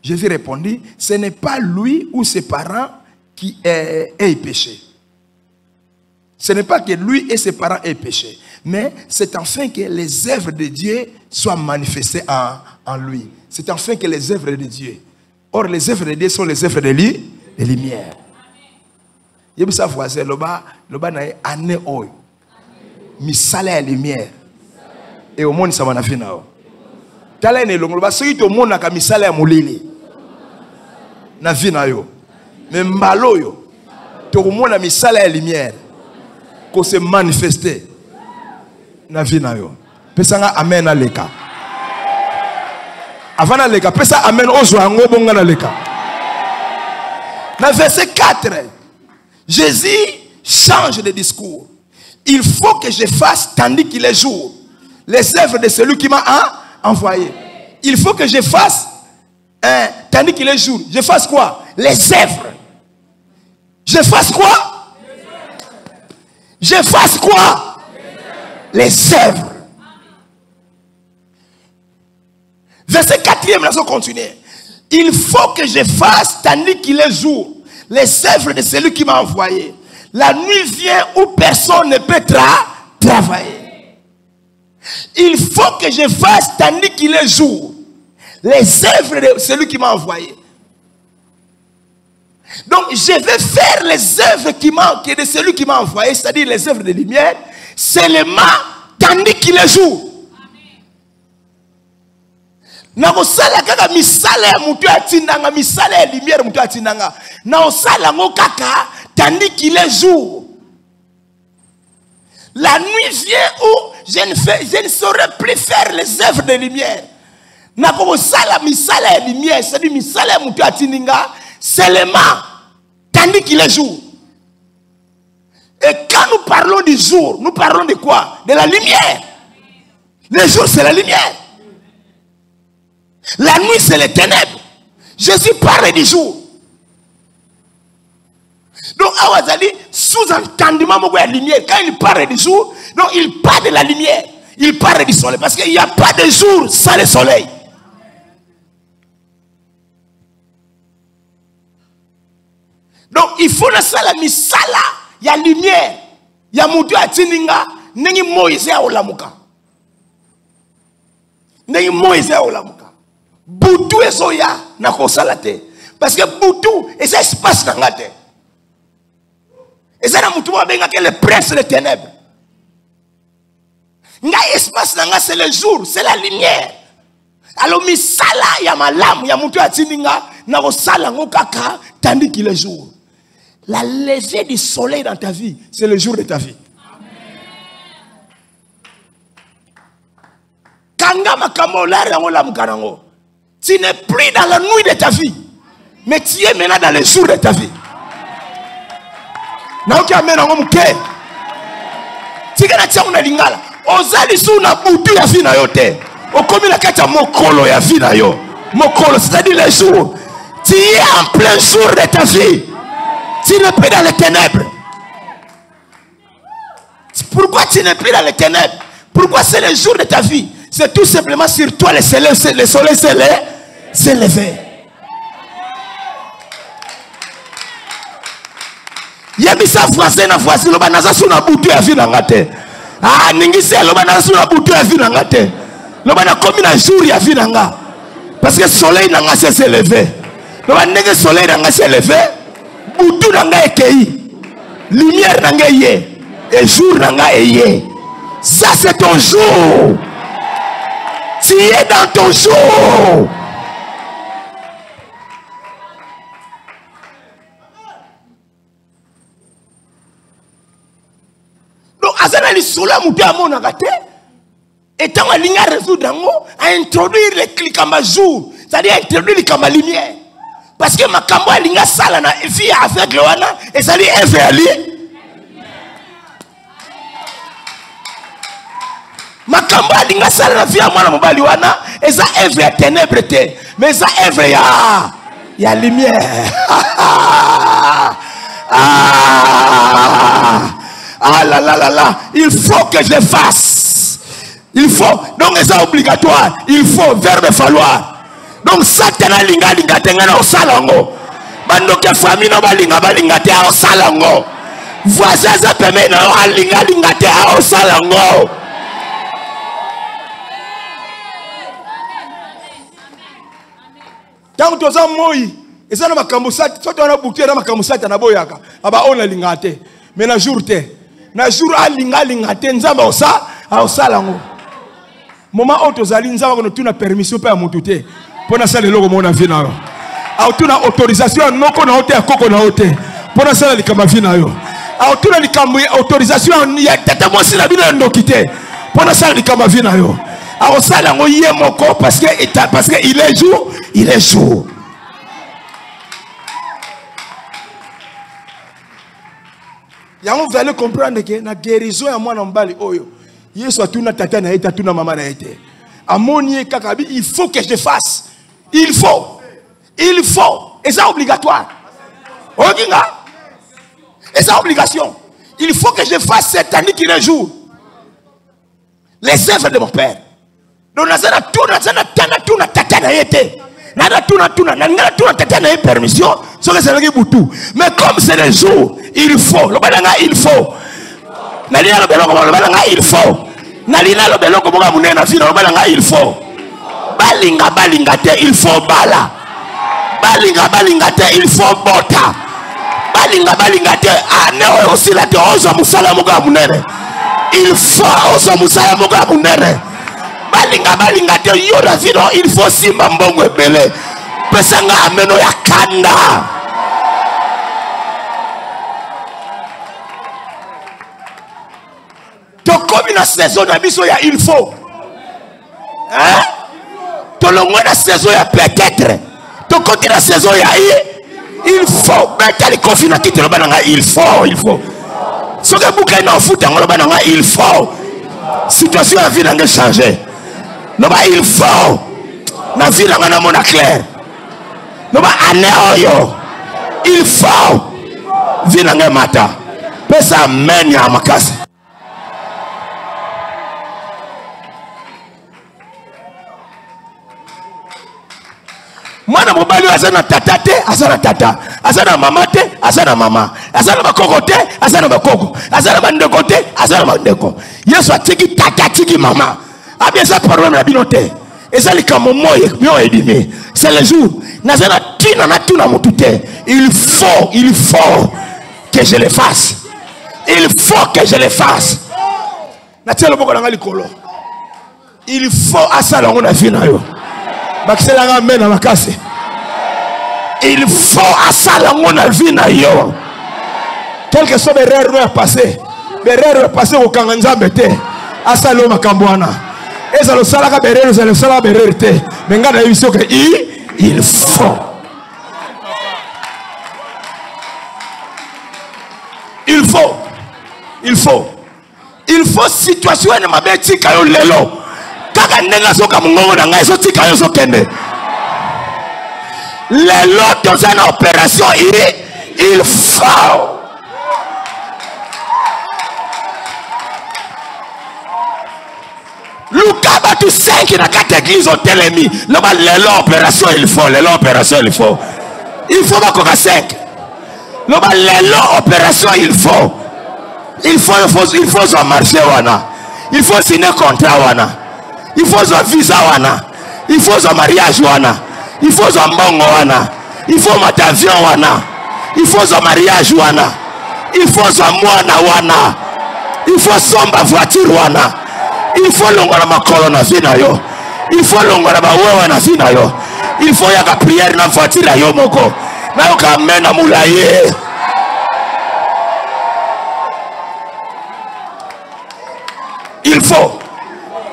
Jésus répondit, ce n'est pas lui ou ses parents qui aient péché. Ce n'est pas que lui et ses parents aient péché, mais c'est afin que les œuvres de Dieu soient manifestées en lui. C'est afin que les œuvres de Dieu. Or, les œuvres de Dieu sont les œuvres de lumière. Il y a ça voisin, le na année oil. Misale à lumière. Et au monde ça m'a fait nao. Tala ne longo ba soki to mona ka misale ya mulili. Na vie na yo. Mais mbalo yo. To mona misale ya lumière. Ko se manifester na vie na yo. Pesanga amen aleka. Avant aleka pesa amen ozo ngo bonga na leka. Na verset 4, Jésus change de discours. Il faut que je fasse tandis qu'il est jour les œuvres de celui qui m'a envoyé. Il faut que je fasse tandis qu'il est jour. Je fasse quoi? Les œuvres. Je fasse quoi? Je fasse quoi? Les œuvres. Verset 4e, nous allons continuer. Il faut que je fasse tandis qu'il est jour les œuvres de celui qui m'a envoyé. La nuit vient où personne ne peut travailler. Il faut que je fasse tandis qu'il est jour les œuvres de celui qui m'a envoyé. Donc je vais faire les œuvres de celui qui m'a envoyé, c'est-à-dire les œuvres de lumière, seulement tandis qu'il est jour. Na osala kaka misala ya mutu atindanga misala ya lumière mutu atindanga na osala ngo kaka tandis qu'il est jour. La nuit vient où je ne saurais plus faire les œuvres de lumière. Na ko osala misala ya lumière, c'est-à-dire misala ya mutu atindinga seulement tandis qu'il est jour. Et quand nous parlons du jour, nous parlons de quoi? De la lumière. Le jour c'est la lumière. La nuit, c'est les ténèbres. Jésus parle du jour. Donc, Awazali, sous-entendement de la lumière, quand il parle du jour, donc il parle de la lumière. Il parle du soleil. Parce qu'il n'y a pas de jour sans le soleil. Donc, il faut la sala misala. Il y a lumière. Il y a moutou atininga. Nengi Moïse a olamuka. Nengi Moïse a olamuka. Boutou et soya na konsalate. Parce que Boutou et ça se passe dans la terre. Et ça na moutou va benga que le prince des ténèbres. Nga espace nanga c'est le jour, c'est la lumière. Alors mi sala ya malamu ya moutou atininga na kosala ngo kaka tandis qu'il est jour. La levée du soleil dans ta vie, c'est le jour de ta vie. Tu n'es plus dans la nuit de ta vie, mais tu es maintenant dans le jour de ta vie. C'est-à-dire le jour, tu es en plein jour de ta vie. Tu n'es plus dans les ténèbres. Pourquoi tu n'es plus dans les ténèbres? Pourquoi c'est le jour de ta vie? C'est tout simplement sur toi le soleil s'est levé. Yabisa voisin na voisin lo banaza suna butu ya vie na ngate. Ah ningise lo banaza suna butu ya vie na ngate. Lo bana komi na jour ya vie na nga. Parce que le soleil n'a pas s'est levé. Le soleil n'a pas s'est levé. Boutou n'a pas été. Lumière n'a pas été. Et jour n'a pas été. Ça c'est ton jour. Tu es dans ton jour. Donc, Azana li sola mouté à mon agate. Et tant que l'ingé résoudre à introduire les clics en jour, c'est-à-dire introduire les clics en lumière. Parce que ma cambo a l'ingé salana, et puis avec le wana, et ça dit elle. Ma cambo a l'ingé salana, via moi la mobile wana, et ça œuvre à ténèbres, mais ça œuvre il y a lumière. Ah là là là là, il faut que je le fasse. Il faut, donc c'est obligatoire. Il faut verbe falloir. Donc Satan linga linga tengana au salongo. Bando ke famille no balinga te au salongo. Voisin ça permet na linga linga te au salongo. Tant que ça moi, et ça na makambo ça, soto na bouté na makambo ça na boyaka. Aba on linga te. Mais na jour te. Na jour a linga te nzamba au salongo. Moment où tu as une permission pour monter pour na sala logo mona vie na yo au tu na autorisation noko na hote akoko na hote pour na sala likamba vie na yo au tu na likamba autorisation ya tata mo sila bino ndokite pour na sala likamba vie na yo au sala ngo yé moko parce que il est jour. Yango vous allez comprendre que na guérison ya mwana mbali oyo Yesu atuna tata na été atuna maman na été. Amoni kakabi, il faut que je fasse. Il faut. Et c'est obligatoire. Oginga. Et c'est obligation. Il faut que je fasse cette année qui est un jour. Les œuvres de mon père. Donc nazana tuna tata na été. Nada tuna tata na permission. Ce que c'est le butu. Mais comme c'est le jour, il faut. Le balanga il faut. Nalina le balanga il faut. Nalina le beloko boga munena fina le balanga il faut. Balinga te il faut bala. Balinga te il faut bota. Balinga te ane aussi la te oza musala moga munene. Il faut oza musala moga munene. Balinga te yora fino il faut simba mbongo ebele. Pesanga ameno ya kanda. Comme une saison d'ambition, il faut. Hein? Tout le monde a saison, peut-être. Tout le monde a saison, il faut. Il faut. Ce que vous avez en foot, il faut. Situation à vie n'a pas changé. Il faut. La vie n'a pas clair. Il faut. Vie n'a pas matin. Pesa mène à ma casse. Mwana mobali azana tata te, azana tata, azana mama te, azana mama, azana bakoko te, azana bakoko, azana bandeko te, azana bandeko. Yesu atiki tata tiki mama. Abia ça problème la binote. Et ça likamo moye mio edimi. C'est le jour. Nazana tina na tuna mutute. Il faut que je le fasse. Il faut que je le fasse. Na telo boko na likolo. Il faut asala ngona fina yo. Il faut à ça la vie na yo. Quel que soit l'erreur nous est passé. L'erreur est passé au Kanganza Bete. Asalo Makambouana. Et ça le salaka berere, ça le salaka berere. Mais regarde, il faut. Il faut situation de ma bête kayo lelo. Kaka nenga soka mungongo na ngai so tika yo so kende. Lelo dans une opération il faut. Luka tu 5 na 4 églises au telemi. Là-bas lelo opération il faut, lelo opération il faut. Il faut pas qu'on 5. Là-bas lelo opération il faut. Il faut un marché wana. Il faut signer contrat wana. Il faut un visa wana. Il faut un mariage wana. Il faut un bongo wana. Il faut un avion wana. Il faut un mariage wana. Il faut un moana wana. Il faut somba voiture wana. Il faut longola makolo na vina yo. Il faut longola ba wewa na vina yo. Il faut yaka prière na voiture yo moko. Na yo ka mena mulaye. Il faut.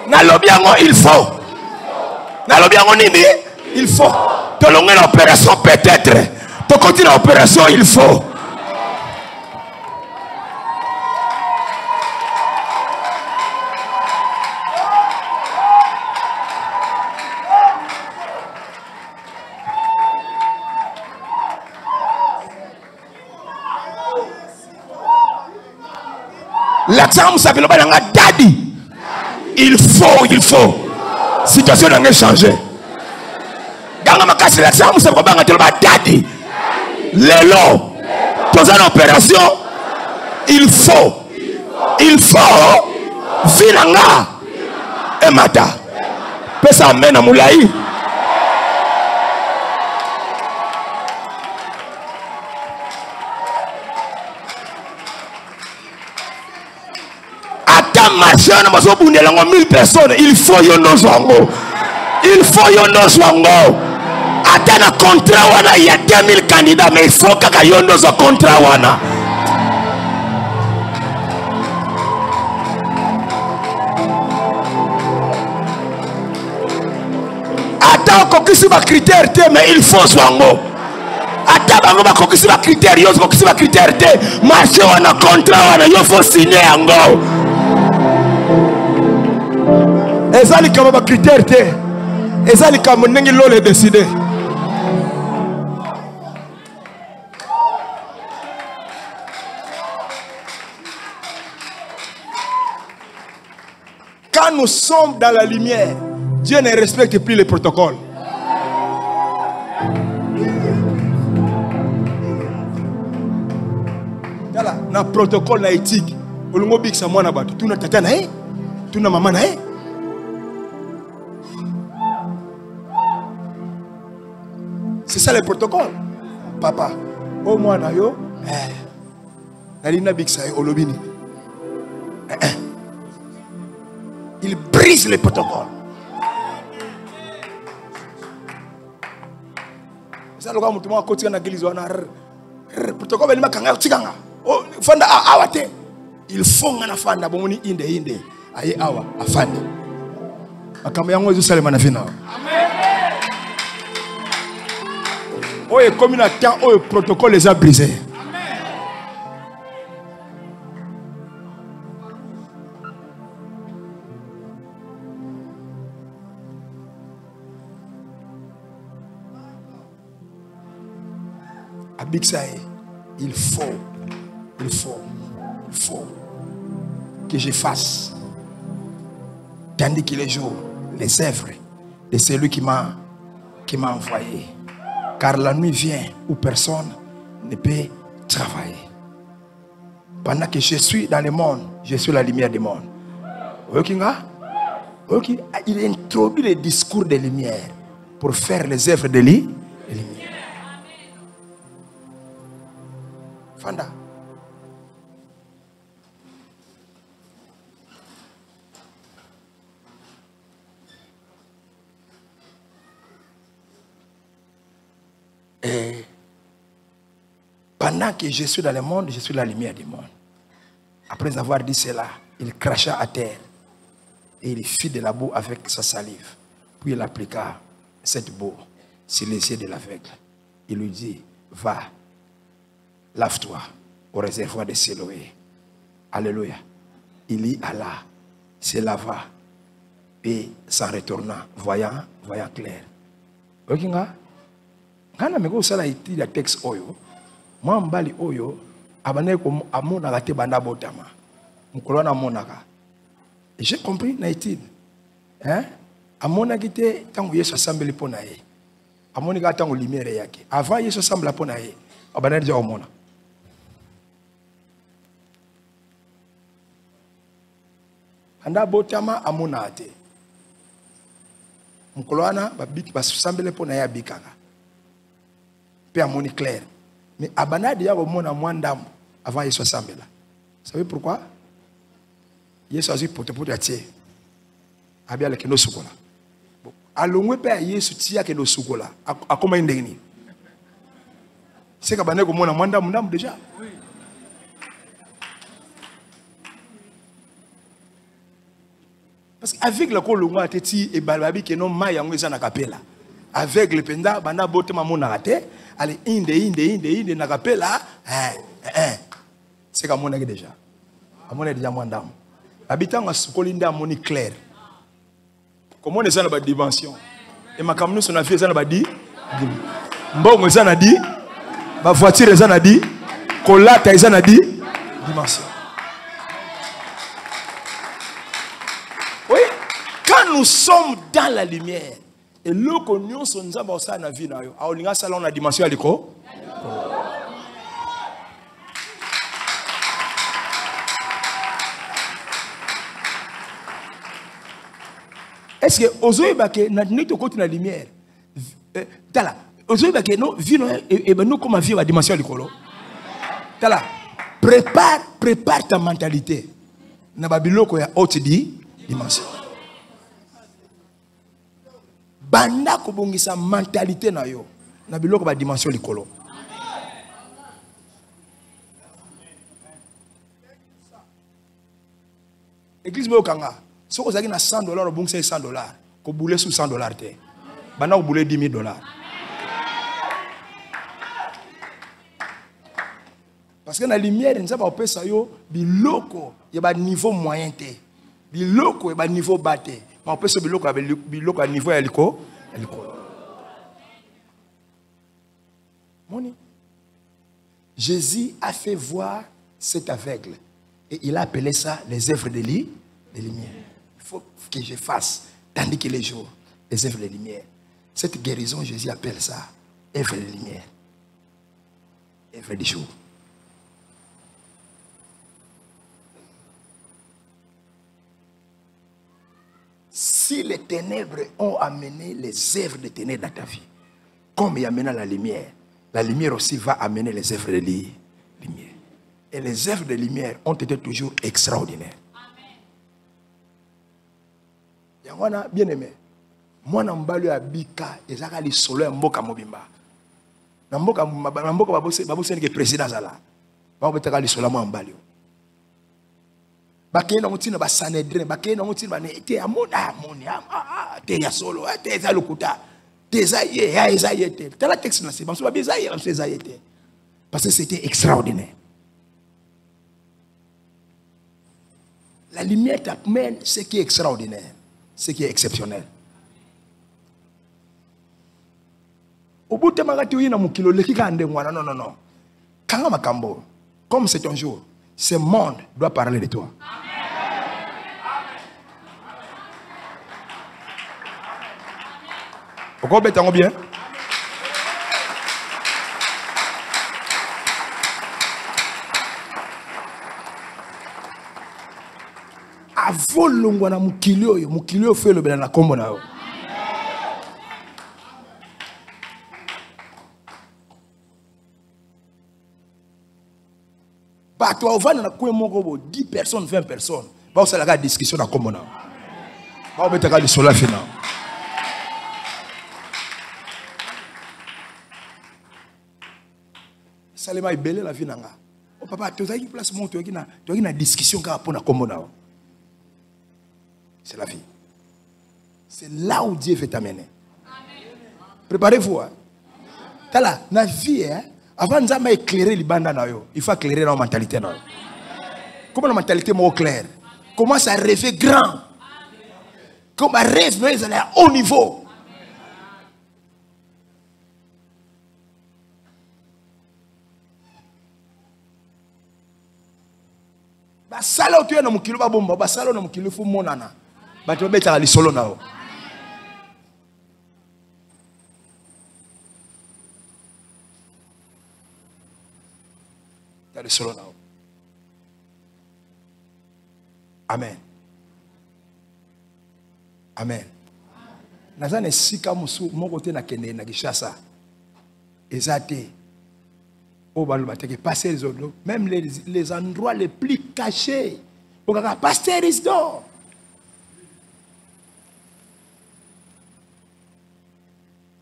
Nalobiango, il faut. Nalobiango nini? Il faut. Te longuer l'opération peut-être. Te continuer l'opération, il faut. L'accent s'appelle daddy. Il faut. Situation n'a changé. Dans ma casse, l'accent s'appelle daddy. L'élo. Dans une opération, il faut. Vinanga. Et mata. Pesa amena moulaï. Marcher na maso bundela ngo 1000 personnes, il faut yono zwango. Ata na contrat wana il y a 2000 candidats mais il faut kaka yono za contrat wana. Ata ko kisi ba critère te mais il faut zwango. Ata bango ba ko kisi ba critère yo ko kisi ba critère te marcher wana contrat wana yo faut signer yango. Ezali kama ba critère te. Ezali kama nengi lole décider. Quand nous sommes dans la lumière, Dieu ne respecte plus les protocoles. Voilà, na protocole na éthique. Olungo biksa mwana batu, tuna tata na tuna mama na C'est ça le protocole. Papa, au moins yo, il brise le protocole. C'est ça le protocole. Il faut que fanda bomoni inde aye awa afande. Akamba yango ezo salema na fina. Oye comme na temps oye protocole les a brisés. Abixaï, il faut que je fasse, tandis que les jours, les œuvres de celui qui m'a envoyé. Car la nuit vient où personne ne peut travailler. Pendant que je suis dans le monde, je suis la lumière du monde. Il introduit le discours de lumière pour faire les œuvres de lumière. Fanda. Pendant que je suis dans le monde, je suis la lumière du monde. Après avoir dit cela, il cracha à terre et il fit de la boue avec sa salive. Puis il appliqua cette boue sur les yeux de l'aveugle. Il lui dit, va, lave-toi au réservoir de Siloé. Alléluia. Il y alla, se lava et s'en retourna, voyant clair. Ok, quand on a ça étude le texte oyo, moi mbali oyo, abane ko amona te banda botama. Mkolona monaka. Et j'ai compris na étude. Hein? Amona kite tango Yesu asambeli pona ye. Amoni ka tango lumière yake. Avant Yesu asambela pona ye, abane déjà omona. Anda botama amona ate. Mkolona babiki basambele pona ya bikaka. Pe amoni clair. Mais abana déjà omona mwandambo avant Yesu asambela. Vous savez pourquoi? Yesu a dit pour te atie. Abia le keno sukola. Alongwe pe Yesu tia keno sukola. Akoma indeni. C'est kabane ko mona mwandambo ndambo déjà. Parce qu'avec le colongo a teti et balbabi que non ma yango eza na kapela. Avec le penda bana botema mona raté, allez inde na kapela, c'est comme on a déjà. Amona déjà mwandambo. Habitant à Sokolinda moni clair. Comment on est dans la dimension? Et ma camion son affaire dans la dit. Mbongo ça n'a dit. Ma voiture ça n'a dit. Colata ça n'a dit. Dimension. Oui. Quand nous sommes dans la lumière et le cognon son nzamba ça na vie na yo. A olinga salon na dimension aliko. Est-ce que aujourd'hui baké na nito côté na lumière tala aujourd'hui baké non vino et ben nous comment vivre à dimension likolo tala prépare ta mentalité na babiloko ya haute dimension banda ko bongisa mentalité na yo na biloko ba dimension likolo église bokanga. Si vous avez $100, vous avez $100. Vous boulez sous $100. Maintenant, vous boulez $10,000. Parce que dans la lumière, nous avons fait ça, biloko, il y a un niveau moyen. Biloko, il y a un niveau bas. On peut se biloko à niveau hélico. Jésus a fait voir cet aveugle. Et il a appelé ça les œuvres de lumière. Il faut que je fasse, tandis que les jours, les œuvres de lumière. Cette guérison, Jésus appelle ça œuvre de lumière. Œuvre du jour. Si les ténèbres ont amené les œuvres de ténèbres dans ta vie, comme il amène la lumière aussi va amener les œuvres de lumière. Et les œuvres de lumière ont été toujours extraordinaires. Yangwana bien aimé. Moi n'ambalo ya bika ezaka li solo ya mboka mobimba. Na mboka babose ni président zala. Ba obetaka li solo mo ambalio. Bakeye na mutina ba Sanhedrin, bakeye na mutina ba ne te amona amoni te ya solo, te za lokuta. Te za ye, ya eza yete. Tala texte na c'est ba biza ye, ba eza yete. Parce que c'était extraordinaire. La lumière t'amène ce qui est extraordinaire. Ce qui est exceptionnel. Au bout de non. Kanga makambo, comme c'est un jour, ce monde doit parler de toi. Pourquoi vous bien? Avolongwa na mukilio fait le bela na kombo na yo. Ba toi ovana na kwe moko bo 10 personnes 20 personnes. Ba osala ka discussion na kombo na yo. Ba obetaka di sola fina. Salema est belle la vie nanga. Oh papa, tu as une place où tu as une discussion pour na. C'est la vie. C'est là où Dieu veut t'amener. Préparez-vous. Hein. Là, la vie, hein, avant de éclairer les bandes, il faut éclairer la mentalité. Comment la mentalité est claire? Commence à rêver grand. Comme un rêve, mais ils allaient à haut niveau. Basala otu na mukilo ba bomba, basala na mukilo fu monana. Ba to beta li solo nao. Ta li solo nao. Amen. Amen. Nazane sika musu moko te na kende na Kishasa. Ezate. Même les endroits les plus cachés. Pasteur Isidore.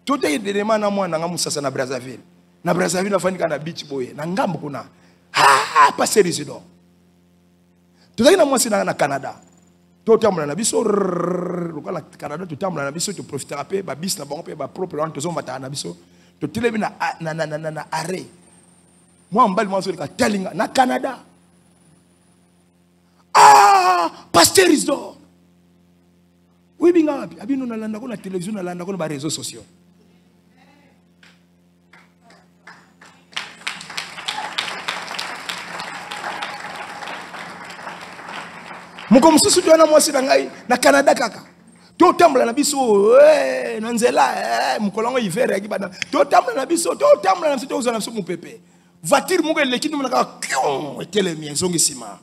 Tout est demandé à moi dans Moussassa na Brazzaville. Na Brazzaville, na fani kana beach boy. Na ngambo kuna. Ah, Pasteur Isidore. Tout est moi c'est na Canada. Tout est na biso. Local Canada tout est na biso tu profiteras pe ba bis na bango pe ba propre on tozo mata na biso. To telebi na arrêt. Moi, je suis telling na Canada. Ah, Pasteur Isidore. Oui, bien, abino na landa ko na télévision na landa ko na réseaux sociaux. Moko mususu tu na mwasi na ngai na Canada kaka. To tambla na biso na nzela mukolongo hiver ya kibana. To tambla na biso, to tambla na biso to uzana biso mupepe. Voiture mougue l'équipe nous n'a était les miens zongisima.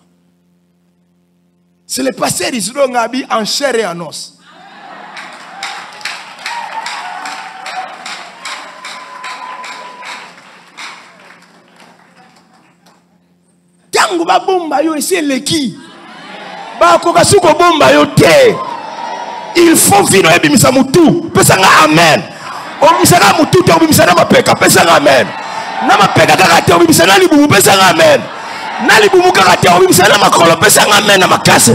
C'est le pasteur Isidore Ngabi en chair et en os. Tango ba bomba yo essayer l'équipe. Ba koka suko bomba yo te. Il faut vino ebi misamutu. Pesa nga amen. O misaka mutu te o misana mapeka pesa nga amen. Nama pega kakate obimisa na libumu pesa amen. Na libumu kakate obimisa na makolo pesa amen na makase.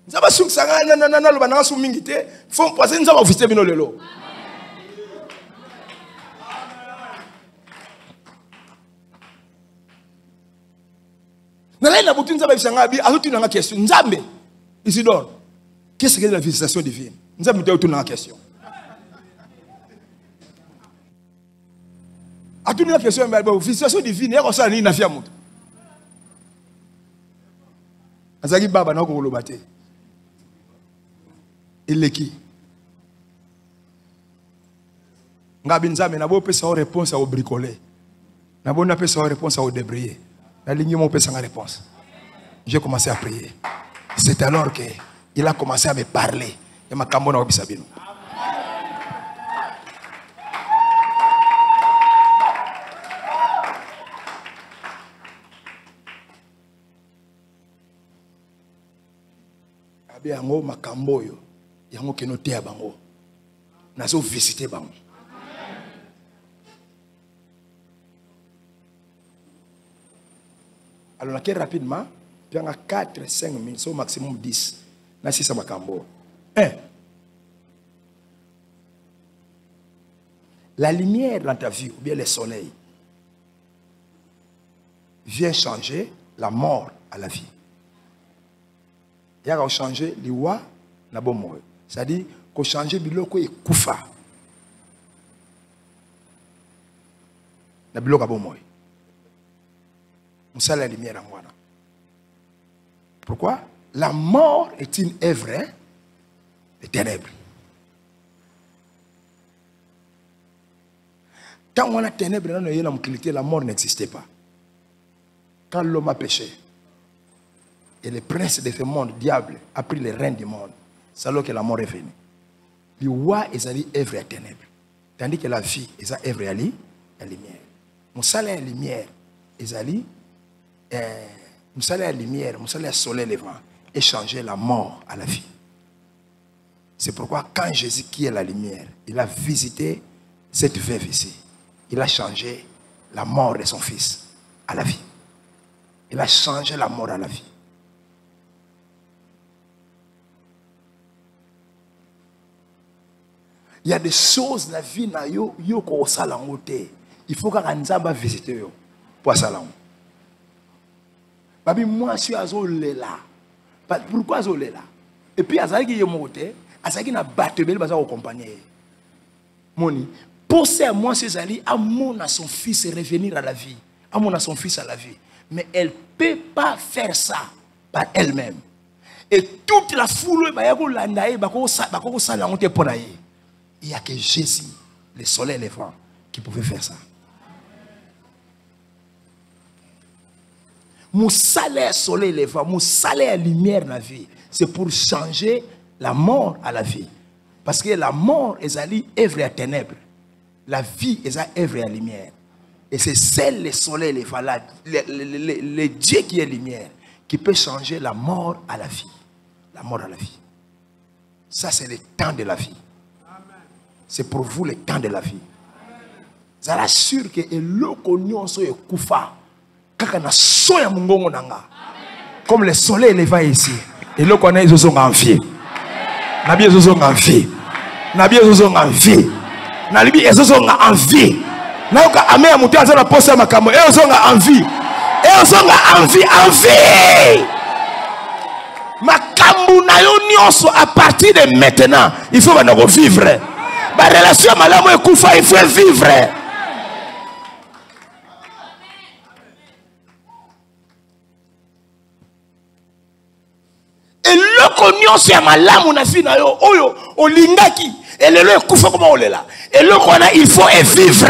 Nzaba sungsanga na loba na su mingi te, fo poise nzaba ofiste bino lelo. Na la butu nzaba bisanga bi azuti na question nzambe Isidore. Qu'est-ce que la visitation divine? Nous avons mis la question. A toute la question, la visitation divine, il y a ça ni nafia mouto. Azagi baba na ko lobate. Eleki. Ngabi nzame na bo pesa réponse au bricoler. Na bo na pesa réponse au débrayer. La ligne mon pesa réponse. J'ai commencé à prier. C'est alors qu'il a commencé à me parler. Et ma cambo na obisabino. Abi yango makambo yo. Yango keno te bango. Nazo visiter bango. Alors là, rapidement, il y a 4, 5 minutes, au maximum 10. Là, c'est ça ma cambo. 1. La lumière dans ta vie, ou bien le soleil, vient changer la mort à la vie. Il y a changer les lois, la bonne mort. C'est-à-dire qu'on change biloko et koufa. La biloko a bon mort. On sait la lumière en moi. Pourquoi? La mort est une œuvre des ténèbres. Quand on a ténèbres dans la mort n'existait pas. Quand l'homme a péché, et le prince de ce monde, diable, a pris les rênes du monde, c'est alors que la mort est venue. Le roi est allé œuvre des ténèbres. Tandis que la vie est œuvre à la lumière. Mon salaire la lumière est allé. Mon salaire la lumière, mon salaire soleil levant, et changer la mort à la vie. C'est pourquoi quand Jésus, qui est la lumière, il a visité cette veuve ici, il a changé la mort de son fils à la vie. Il a changé la mort à la vie. Il y a des choses dans la vie, il faut que Nzamba visite pour ça. Moi, je suis à Zolela. Pourquoi Zolela? Et puis, à Zaki Yomote, à Zaki na Batebel, à accompagner. Moni, penser à moi, c'est Ali, à mon à son fils revenir à la vie. À mon à son fils à la vie. Mais elle ne peut pas faire ça par elle-même. Et toute la foule, il n'y a que Jésus, le soleil et le vent, qui pouvait faire ça. Mon salaire soleil et le vent, mon salaire lumière dans la vie, c'est pour changer la mort à la vie. Parce que la mort est allée œuvre à ténèbres. La vie est à œuvre à lumière. Et c'est celle, le soleil, le vent, le Dieu qui est lumière, qui peut changer la mort à la vie. La mort à la vie. Ça, c'est le temps de la vie. C'est pour vous le temps de la vie. Ça rassure que le cognon soit koufa. Comme le soleil est levé ici. Et le cognon ils sont en vie. Nabi ils sont en vie. Nabi ils sont en vie. Nabi ils sont en vie. Naoka ame ya mutu azana posa makamo. Ils sont en vie. Ils sont en vie. En vie. Makambu na yo nyonso à partir de maintenant. Il faut nous vivre. La relation malamu et koufa, il faut vivre. Et le cognon c'est malamu na fi na yo oyo olingaki et le koufa comment on est là. Et le cognon il faut vivre.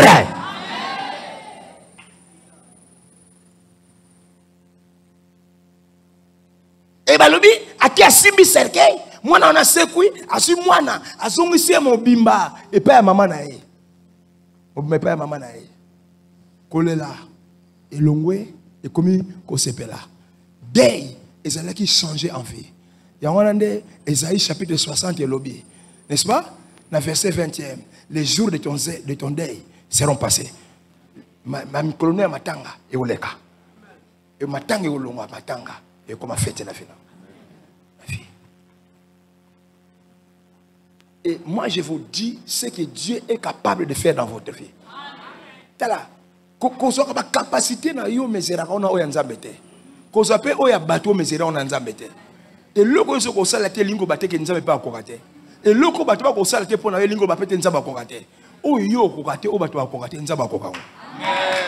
Et balobi aki asimbi cercueil. Moi, on a secoué, asu mwana, azongisi mobimba, et pas maman nae. Mais pas maman nae. Kolela, et longwe, et comme ko sepela. Dei, Esaïe qui changeait en vie. Il y a un Esaïe chapitre 60 et lobby. N'est-ce pas? Dans le verset 20e, les jours de ton deuil seront passés. Ma colonne matanga, et oleka. Et matanga, et olonga, matanga, et comme a fait la fin. Et moi, je vous dis ce que Dieu est capable de faire dans votre vie. Tala, qu'on soit capable capacité na yo mesera on a oyanzambete. Qu'on soit pe oya bateau mesera on anzambete. Et le ko so ko sala te lingo bate ke nzambe pa kokate. Et le ko bateau ko sala te pona yo lingo ba pete nzamba kokate. O yo kokate o bateau kokate nzamba kokako. Amen.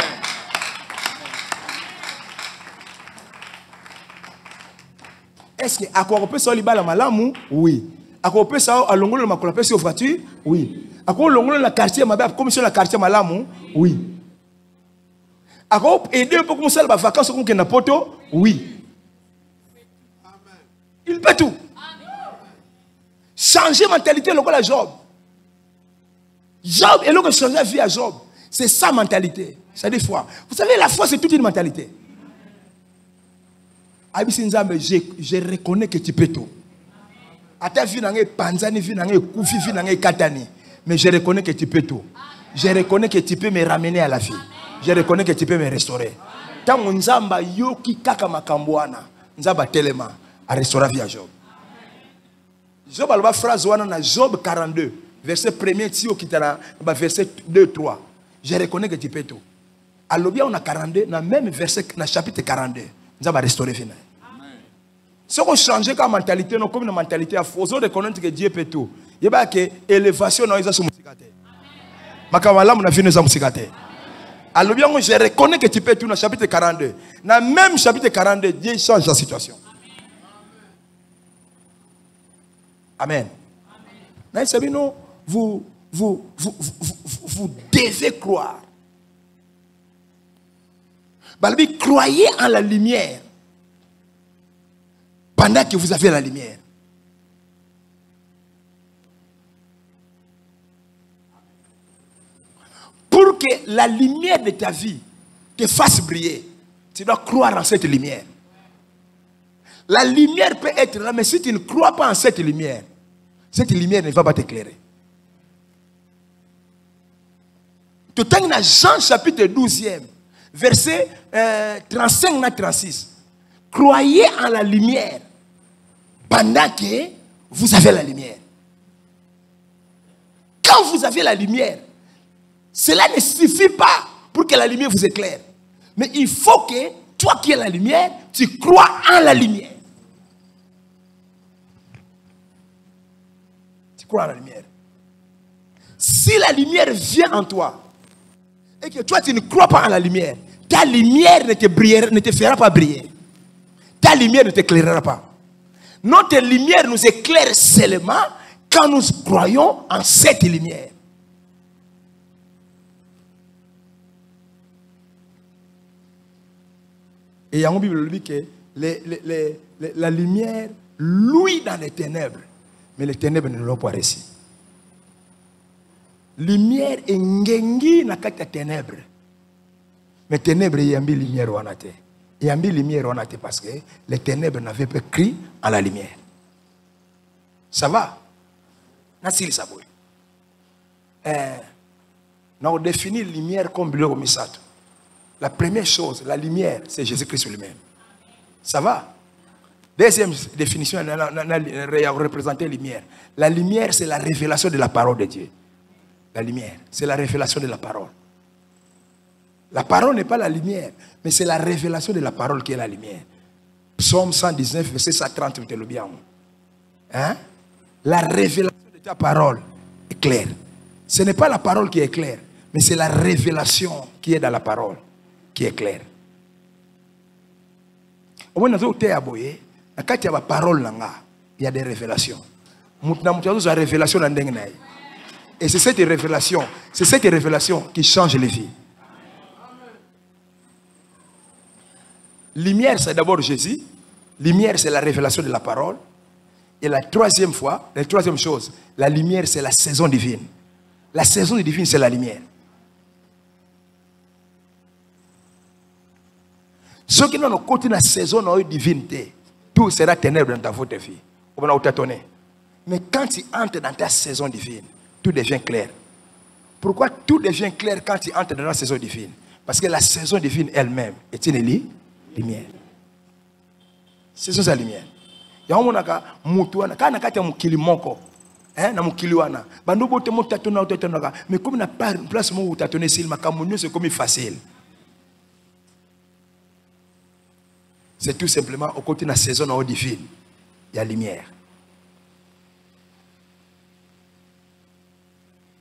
Est-ce que akoro pe so libala malamu? Oui. Ako peut ça à longolo ma colapé sur voiture? Oui. Ako longolo la quartier ma comme sur la quartier malamu? Oui. Ako aider pour commencer la vacances comme na poto? Oui. Amen. Il peut tout. Amen. Changer mentalité le la Job. Job et le changer la vie à Job. C'est sa mentalité. C'est des fois. Vous savez la foi c'est toute une mentalité. Abisi Nzambe je reconnais que tu peux tout. Ata vie nange panzani vie nange koufi vie nange katani, mais je reconnais que tu peux tout. Je reconnais que tu peux me ramener à la vie. Je reconnais que tu peux me restaurer. Tant Nzamba yoki kaka makambwana, Nzamba telema a restaurer vie à Job. Job a la phrase wana na Job 42, verset 1er tio kitana verset 2 3. Je reconnais que tu peux tout. Alobia on a 42 dans même verset na chapitre 42, Nzamba restaurer vie. Si on change comme mentalité, non comme une mentalité à faux, on reconnaît que Dieu peut tout. Il y a que élévation dans les amusikate. Makamala mon avis nous amusikate. Alors bien je reconnais que tu peux tout dans chapitre 42. Dans même chapitre 42, Dieu change la situation. Amen. Amen. Vous devez croire. Balbi, croyez en la lumière. Pendant que vous avez la lumière. Pour que la lumière de ta vie te fasse briller, tu dois croire en cette lumière. La lumière peut être là, mais si tu ne crois pas en cette lumière, cette lumière ne va pas t'éclairer. Tu as dans Jean chapitre 12e, verset 35 à 36. Croyez en la lumière pendant que vous avez la lumière. Quand vous avez la lumière, cela ne suffit pas pour que la lumière vous éclaire. Mais il faut que toi qui as la lumière, tu crois en la lumière. Tu crois en la lumière. Si la lumière vient en toi, et que toi tu ne crois pas en la lumière, ta lumière ne te fera pas briller. Ta lumière ne t'éclairera pas. Notre lumière nous éclaire seulement quand nous croyons en cette lumière. Et en Bible dit que la lumière louit dans les ténèbres, mais les ténèbres ne l'ont pas reçu. Lumière est ngengi na kati ya ténèbres. Mais ténèbres y a mis lumière ou anate. Il y a mis lumière ou anate parce que les ténèbres n'avaient pas cru à la lumière. Ça va? Nasili saboué. On définit la lumière comme bleu au misato. La première chose, la lumière, c'est Jésus-Christ lui-même. Ça va? Deuxième définition, représenter la lumière. La lumière, c'est la révélation de la parole de Dieu. La lumière, c'est la révélation de la parole. La parole n'est pas la lumière, mais c'est la révélation de la parole qui est la lumière. Psaume 119, verset 130, vous le bien. Hein? La révélation de ta parole est claire. Ce n'est pas la parole qui est claire, mais c'est la révélation qui est dans la parole qui est claire. Au moins, dans la parole, il y a des révélations. Il y a des révélations. Et c'est cette révélation qui change les vies. Lumière, c'est d'abord Jésus. Lumière, c'est la révélation de la parole. Et la troisième chose, la lumière, c'est la saison divine. La saison divine, c'est la lumière. Ceux qui n'ont pas côté de la saison divine, tout sera ténèbre dans ta vie. Mais quand tu entres dans ta saison divine, tout devient clair. Pourquoi tout devient clair quand tu entres dans la saison divine? Parce que la saison divine elle-même est une lumière. Saison de la lumière. Il y a un monde qui a mukili moko, na mukili wana. Bando bote mo tatona tatona. Mais comme na place mo tatona sil makamunyo c'est comme facile. C'est tout simplement au côté de la saison divine, il y a lumière.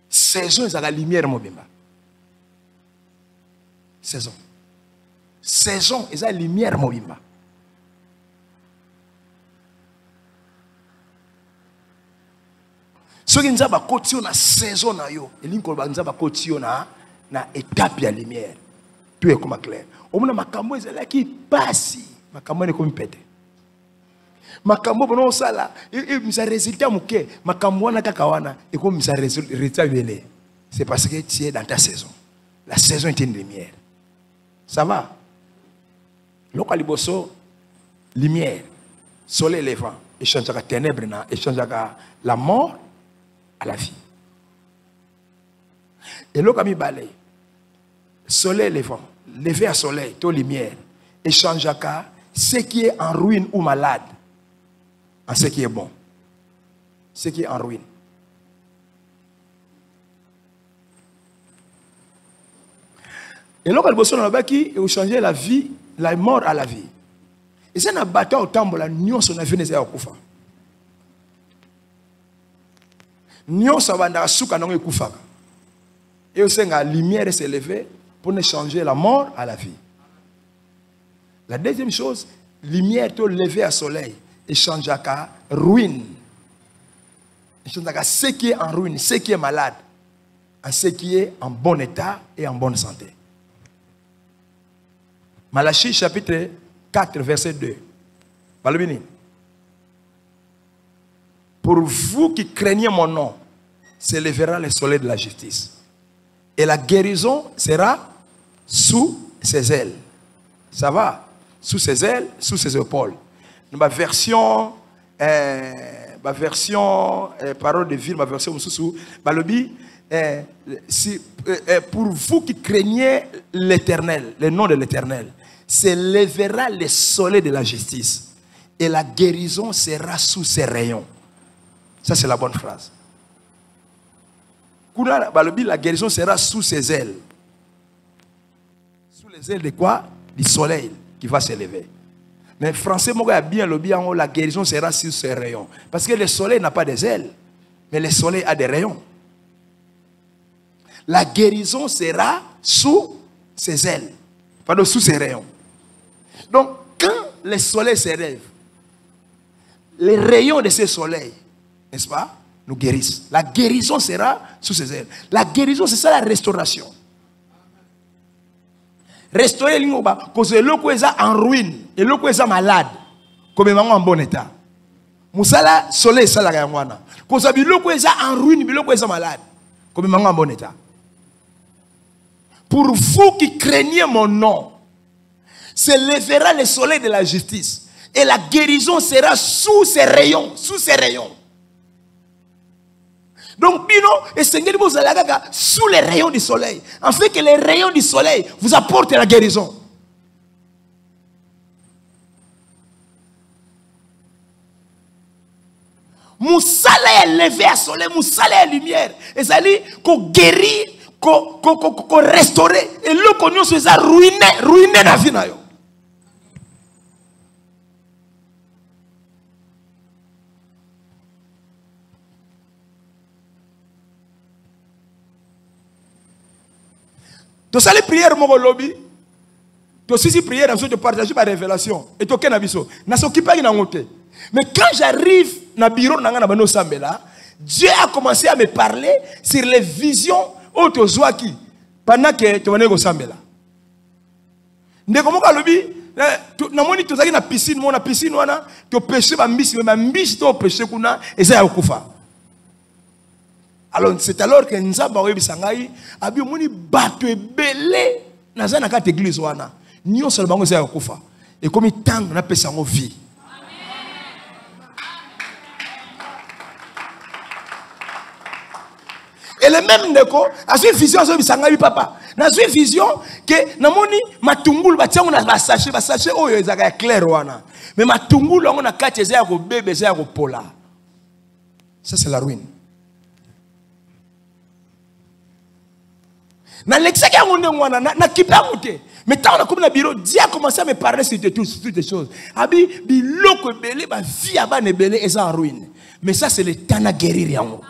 Saison, c'est la lumière, mon bimba. Saison. Saison, c'est la lumière, mon bimba. Ce qui nous a côté na saison na yo, et l'incol nous a côté na étape de lumière. Tout est comme clair. Au moins makambo est là qui passe, makambo est comme pété. Makambo bono sala, et misa résultat muke, makambo na kakawana, et comme misa résultat belé. C'est parce que tu es dans ta saison. La saison est une lumière. Ça va? Lokaliboso, lumière, soleil levant, échange avec ténèbres, échange avec la mort à la vie. Et l'okami balé, soleil levant, lever à soleil, to lumière, échange avec ce qui est en ruine ou malade, en ce qui est bon. Ce qui est en ruine. Et là, il faut changer la vie, la mort à la vie. Et c'est un bataille au temps où la nuit on a vu les akufa. Nuit ça va dans souka non ekufa. Et aussi la lumière s'est levée pour changer la mort à la vie. La deuxième chose, lumière te lever à soleil et changer à ruine. Et changer à ce qui est en ruine, ce qui est malade, à ce qui est en bon état et en bonne santé. Malachie chapitre 4, verset 2. Pour vous qui craignez mon nom, s'élèvera le soleil de la justice. Et la guérison sera sous ses ailes. Ça va? Sous ses ailes, sous ses épaules. Dans ma version ma version parole de ville, ma version sous balobi pour vous qui craignez l'Éternel, le nom de l'Éternel, s'élèvera le soleil de la justice et la guérison sera sous ses rayons. Ça c'est la bonne phrase. Balobi, la guérison sera sous ses ailes. Sous les ailes de quoi? Du soleil qui va s'élever. Mais français, a bien le bien, la guérison sera sur ses rayons. Parce que le soleil n'a pas des ailes, mais le soleil a des rayons. La guérison sera sous ses ailes, pardon, sous ses rayons. Donc, quand le soleil s'élève, les rayons de ce soleil, n'est-ce pas, nous guérissent. La guérison sera sous ses ailes. La guérison, c'est ça la restauration. Restaurer l'ingéba, cause l'eau est en ruine et l'eau est malade, comme en bon état. Moussala soleil ça la gagnana. Cause l'eau est en ruine, l'eau est malade, comme en bon état. Pour vous qui craignez mon nom, s'élèvera le soleil de la justice et la guérison sera sous ses rayons, sous ses rayons. Donc, Bino et Seigneur vous allez sous les rayons du soleil, en fait que les rayons du soleil vous apportent la guérison. Moussala est levé à soleil, Moussala est lumière, et ça dit qu'on guérit, qu'on restaure, et le qu'on nous a ruiné la vie. Tu as les prières, mon lobby. Tu as aussi prières, tu partages ma révélation. Et tu as un abisso. Mais quand j'arrive dans le bureau de Sambela, Dieu a commencé à me parler sur les visions où tu as qui pendant que tu es au Sambela. Tu as piscine, tu as pêché, tu as pêché, alors c'est alors que Nzamba Webi Sangai a bien moni battu belé dans une église wana. Nyon seulement c'est akufa. Et comme il tang na pesa ngo vie. Et le même neko a une vision sur Sangai papa. Na une vision que na moni matungulu batiango na basache oyo ezaka clair wana. Mais matungulu on a kati za ko bébé za ko pola. Ça c'est la ruine. Na l'exact na kipamoute. Mais tant on a bureau, Dieu a commencé à me parler sur toutes les choses. Abi biloko belé ba vie aba ne belé et ça en ruine. Mais ça c'est le temps de guérir yango.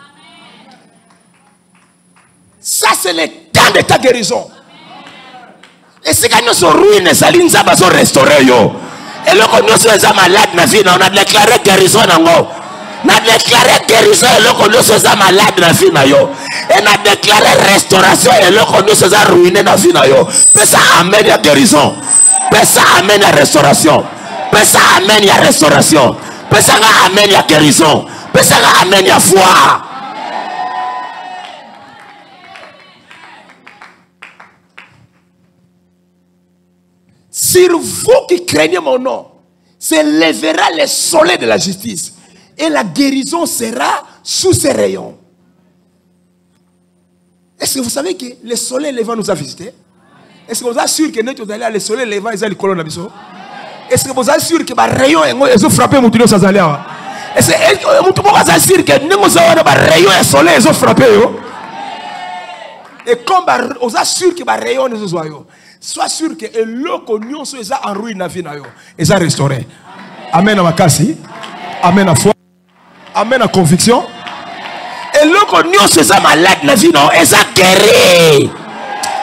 Ça c'est le temps de ta guérison. Et c'est quand nous sommes ruinés, ça l'inza ba so restaurer yo. Et là quand nous sommes malades na vie, on a déclaré guérison nango. On a déclaré guérison et là quand nous sommes malades na vie na yo. Et on a déclaré restauration et là quand nous sommes ruinés na vie na yo. Mais ça amène à guérison. Mais ça amène à restauration. Mais ça amène à restauration. Mais ça amène à guérison. Mais ça amène à foi. Sur vous qui craignez mon nom, s'élèvera le soleil de la justice et la guérison sera sous ses rayons. Est-ce que vous savez que le soleil levant nous a visité? Est-ce que vous êtes sûr que nous allons le soleil levant et les colonnes? Est-ce que vous êtes sûr que les rayons ont frappé mon tuyau sans aller? Est-ce que vous êtes sûr que nous avons les rayons et le soleil ont frappé? Et comme vous êtes sûr que les rayons nous ont sois sûr que l'eau que nous sommes en ruine na vie na yo est restauré. Amen à ma kasi. Amen à foi. Amen à conviction. Et l'eau que nous sommes malade na vie na yo est guéri.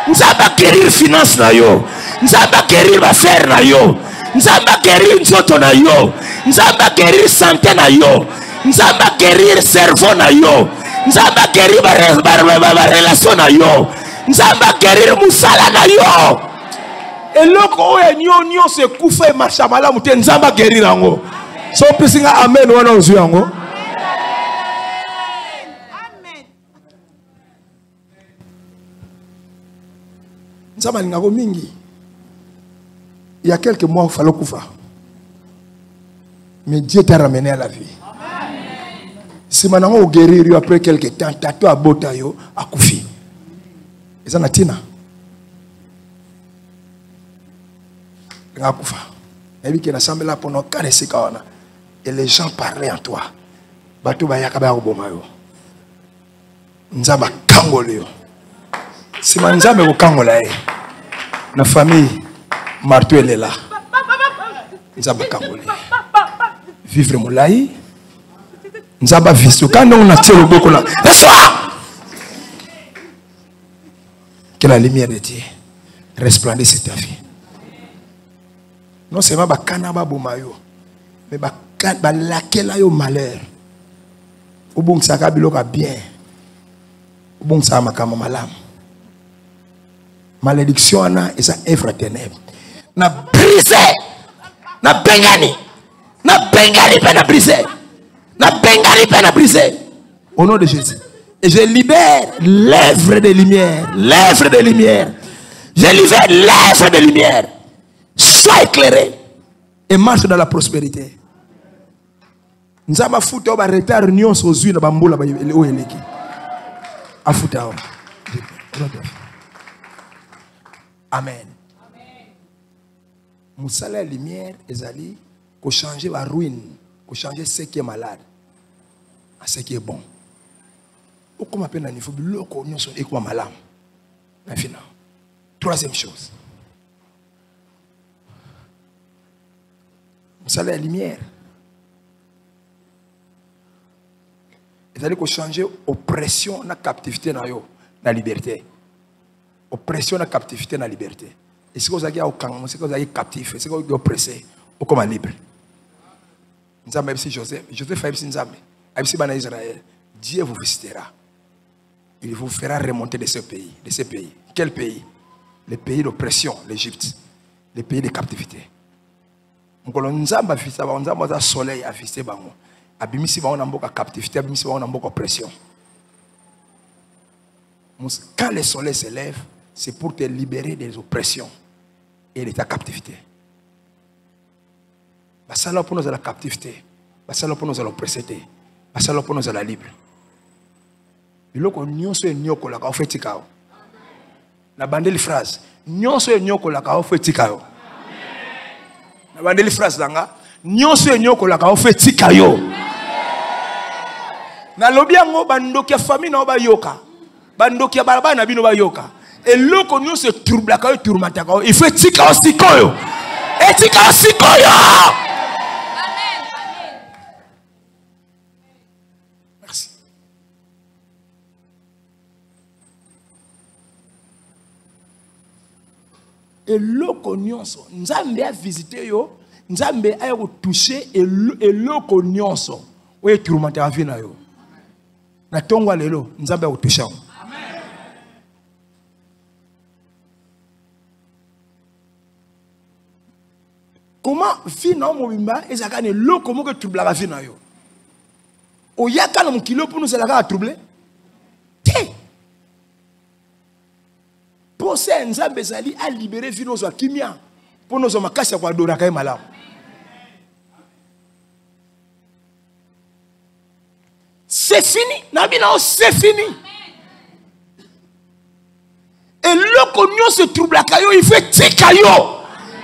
Nous allons guérir finance na yo. Nous allons guérir affaire na yo. Nous allons guérir nzoto na yo. Nous allons guérir santé na yo. Nous allons guérir cerveau na yo. Nous allons guérir relation na yo. Nous allons guérir musala na yo. Et loko nyo se kufa e marcha malamu te nzamba guérir yango. So pisinga amen wana ozu yango. Amen. Nzamba ngako mingi. Il y a quelques mois il fallait kufa. Mais Dieu t'a ramené à la vie. Amen. Si maintenant on guérit après quelques temps, tato à botayo à koufi. Et ça n'a tina. À koufa. Et puis qu'il a semblé là pour nous caresser quand on a. Et les gens parlaient en toi. Batou ba yakaba obomayo. Nzaba kangoleo. Si manzame ko kangola e. Na famille marteau elle est là. Nzaba kangoleo. Vivre moulaï. Nzaba visto. Quand on a tiré le boko là. Que la lumière de Dieu resplendisse sur ta vie. Non seulement bakana ba bomayo. Mais laquelle a eu malheur. Ou bon ça a bien. Ou bon ça a malam. Malédiction et ça œuvre ténèbres. Na brisé. Na bengani. Na bengani pas na brisé. Na bengani pas na brisé. Au nom de Jésus. Et je libère l'œuvre de lumière. L'œuvre de lumière. Je libère l'œuvre de lumière. Sois éclairé. Et marche dans la prospérité. Nous avons foutu au retard nyonso aux na bambola ba o eleki. Afuta. Amen. Moussala la lumière ezali ko changer la ruine, ko changer ce qui est malade à ce qui est bon. Ou comme appelle il faut biloko nyonso e ko malam. Na final. Troisième chose. Moussala la lumière. Il allait changer oppression na captivité na yo na liberté. Oppression na captivité na liberté. Et si vous avez au camp, si vous avez captif, si vous avez oppressé, vous comme libre. Nous avons ici Joseph a ici Nzambe, ici Bana Israël. Dieu vous visitera. Il vous fera remonter de ce pays, de ces pays. Quel pays? Le pays d'oppression, l'Égypte, le pays de captivité. Nous avons Nzambe visité, nous avons un soleil à visiter bango. Abimisi ba on a captivité, abimisi ba on a oppression. Quand le soleil se lève, c'est pour te libérer des oppressions et de ta captivité. Basala pour nous à la captivité, basala pour nous à l'oppression, basala pour nous à la libre. Biloko nyonso e nyoko la ka ofetika. Na bandeli phrase, nyonso e nyoko la ka ofetika yo. Na bandeli phrase langa, nyonso e nyoko la ka ofetika yo. Na lobi yango bandoki ya famille na ba yoka. Bandoki ya barabara na bino ba yoka. Et loko nyo se trouble ka yo tourmenta ka. Il faut tika osikoyo. Et tika osikoyo. Amen. Merci. Et loko nyonso Nzambe a visité yo, Nzambe a yo touché et loko nyonso oye tourmenta vie na yo. Na tongwa lelo Nzambe a touché. Amen. Comment vie na mobimba ezaka ne loko moko troubla vie na yo. Oyaka na mukilo pour nous ezaka troubler. Té. Pour ça Nzambe zali a libérer vie nos kimia pour nos makasi kwa dora kai malamu. C'est fini. C'est fini. Et le cognon se trouble à Kayo. Il fait tikayo.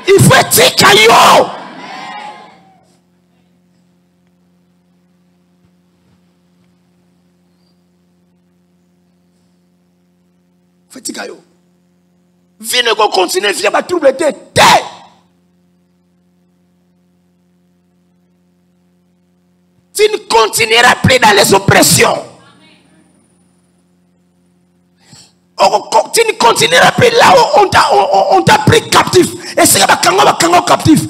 Il fait tikayo. Il fait tikayo. Vie ne continue à faire trouble de terre. Tu ne continueras plus dans les oppressions. Tu ne continueras plus là où on t'a pris captif. Et c'est que captif.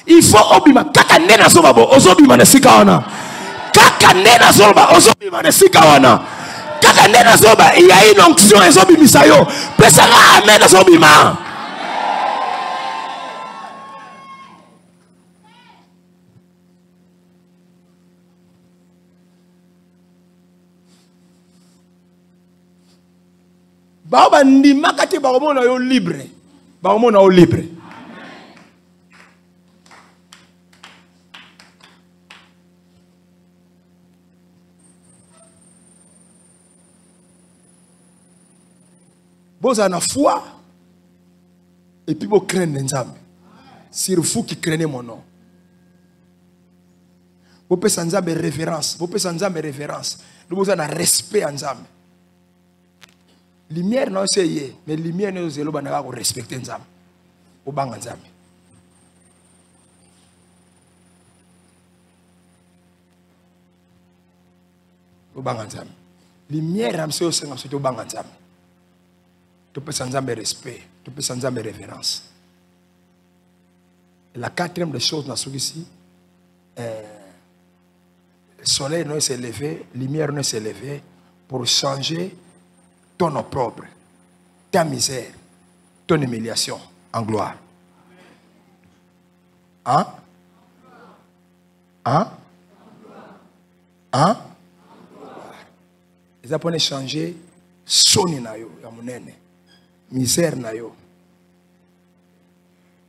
Il faut obima. Kaka nena zobabo. Ozobima nesika wana. Kaka nena zoba. Ozobima nesika wana. Kaka nena zoba. Il y a une onction. Ezobimisa yo. Pesara amen ezobima. Baba ndima kati ba omona yo libre. Ba omona yo libre. Vous avez la foi. Et puis vous craignez Nzambe. C'est vous qui craignez mon nom. Vous pouvez sans Nzambe révérence. Vous pouvez sans Nzambe révérence. Vous avez un respect en Nzambe. Lumière non c'est mais lumière nous c'est le banaga ko respecter Nzambe. Au banga Nzambe. Au banga Nzambe. Lumière am c'est au banga Nzambe. Tu peux sans Nzambe respect, tu peux sans Nzambe révérence. Et la quatrième des choses dans ce ici, le soleil ne s'est levé, la lumière ne s'est levée pour changer ton opprobre, ta misère, ton humiliation en gloire. Hein? Hein? Hein? Les Japonais changer soni na yo, ya munene, misère na yo,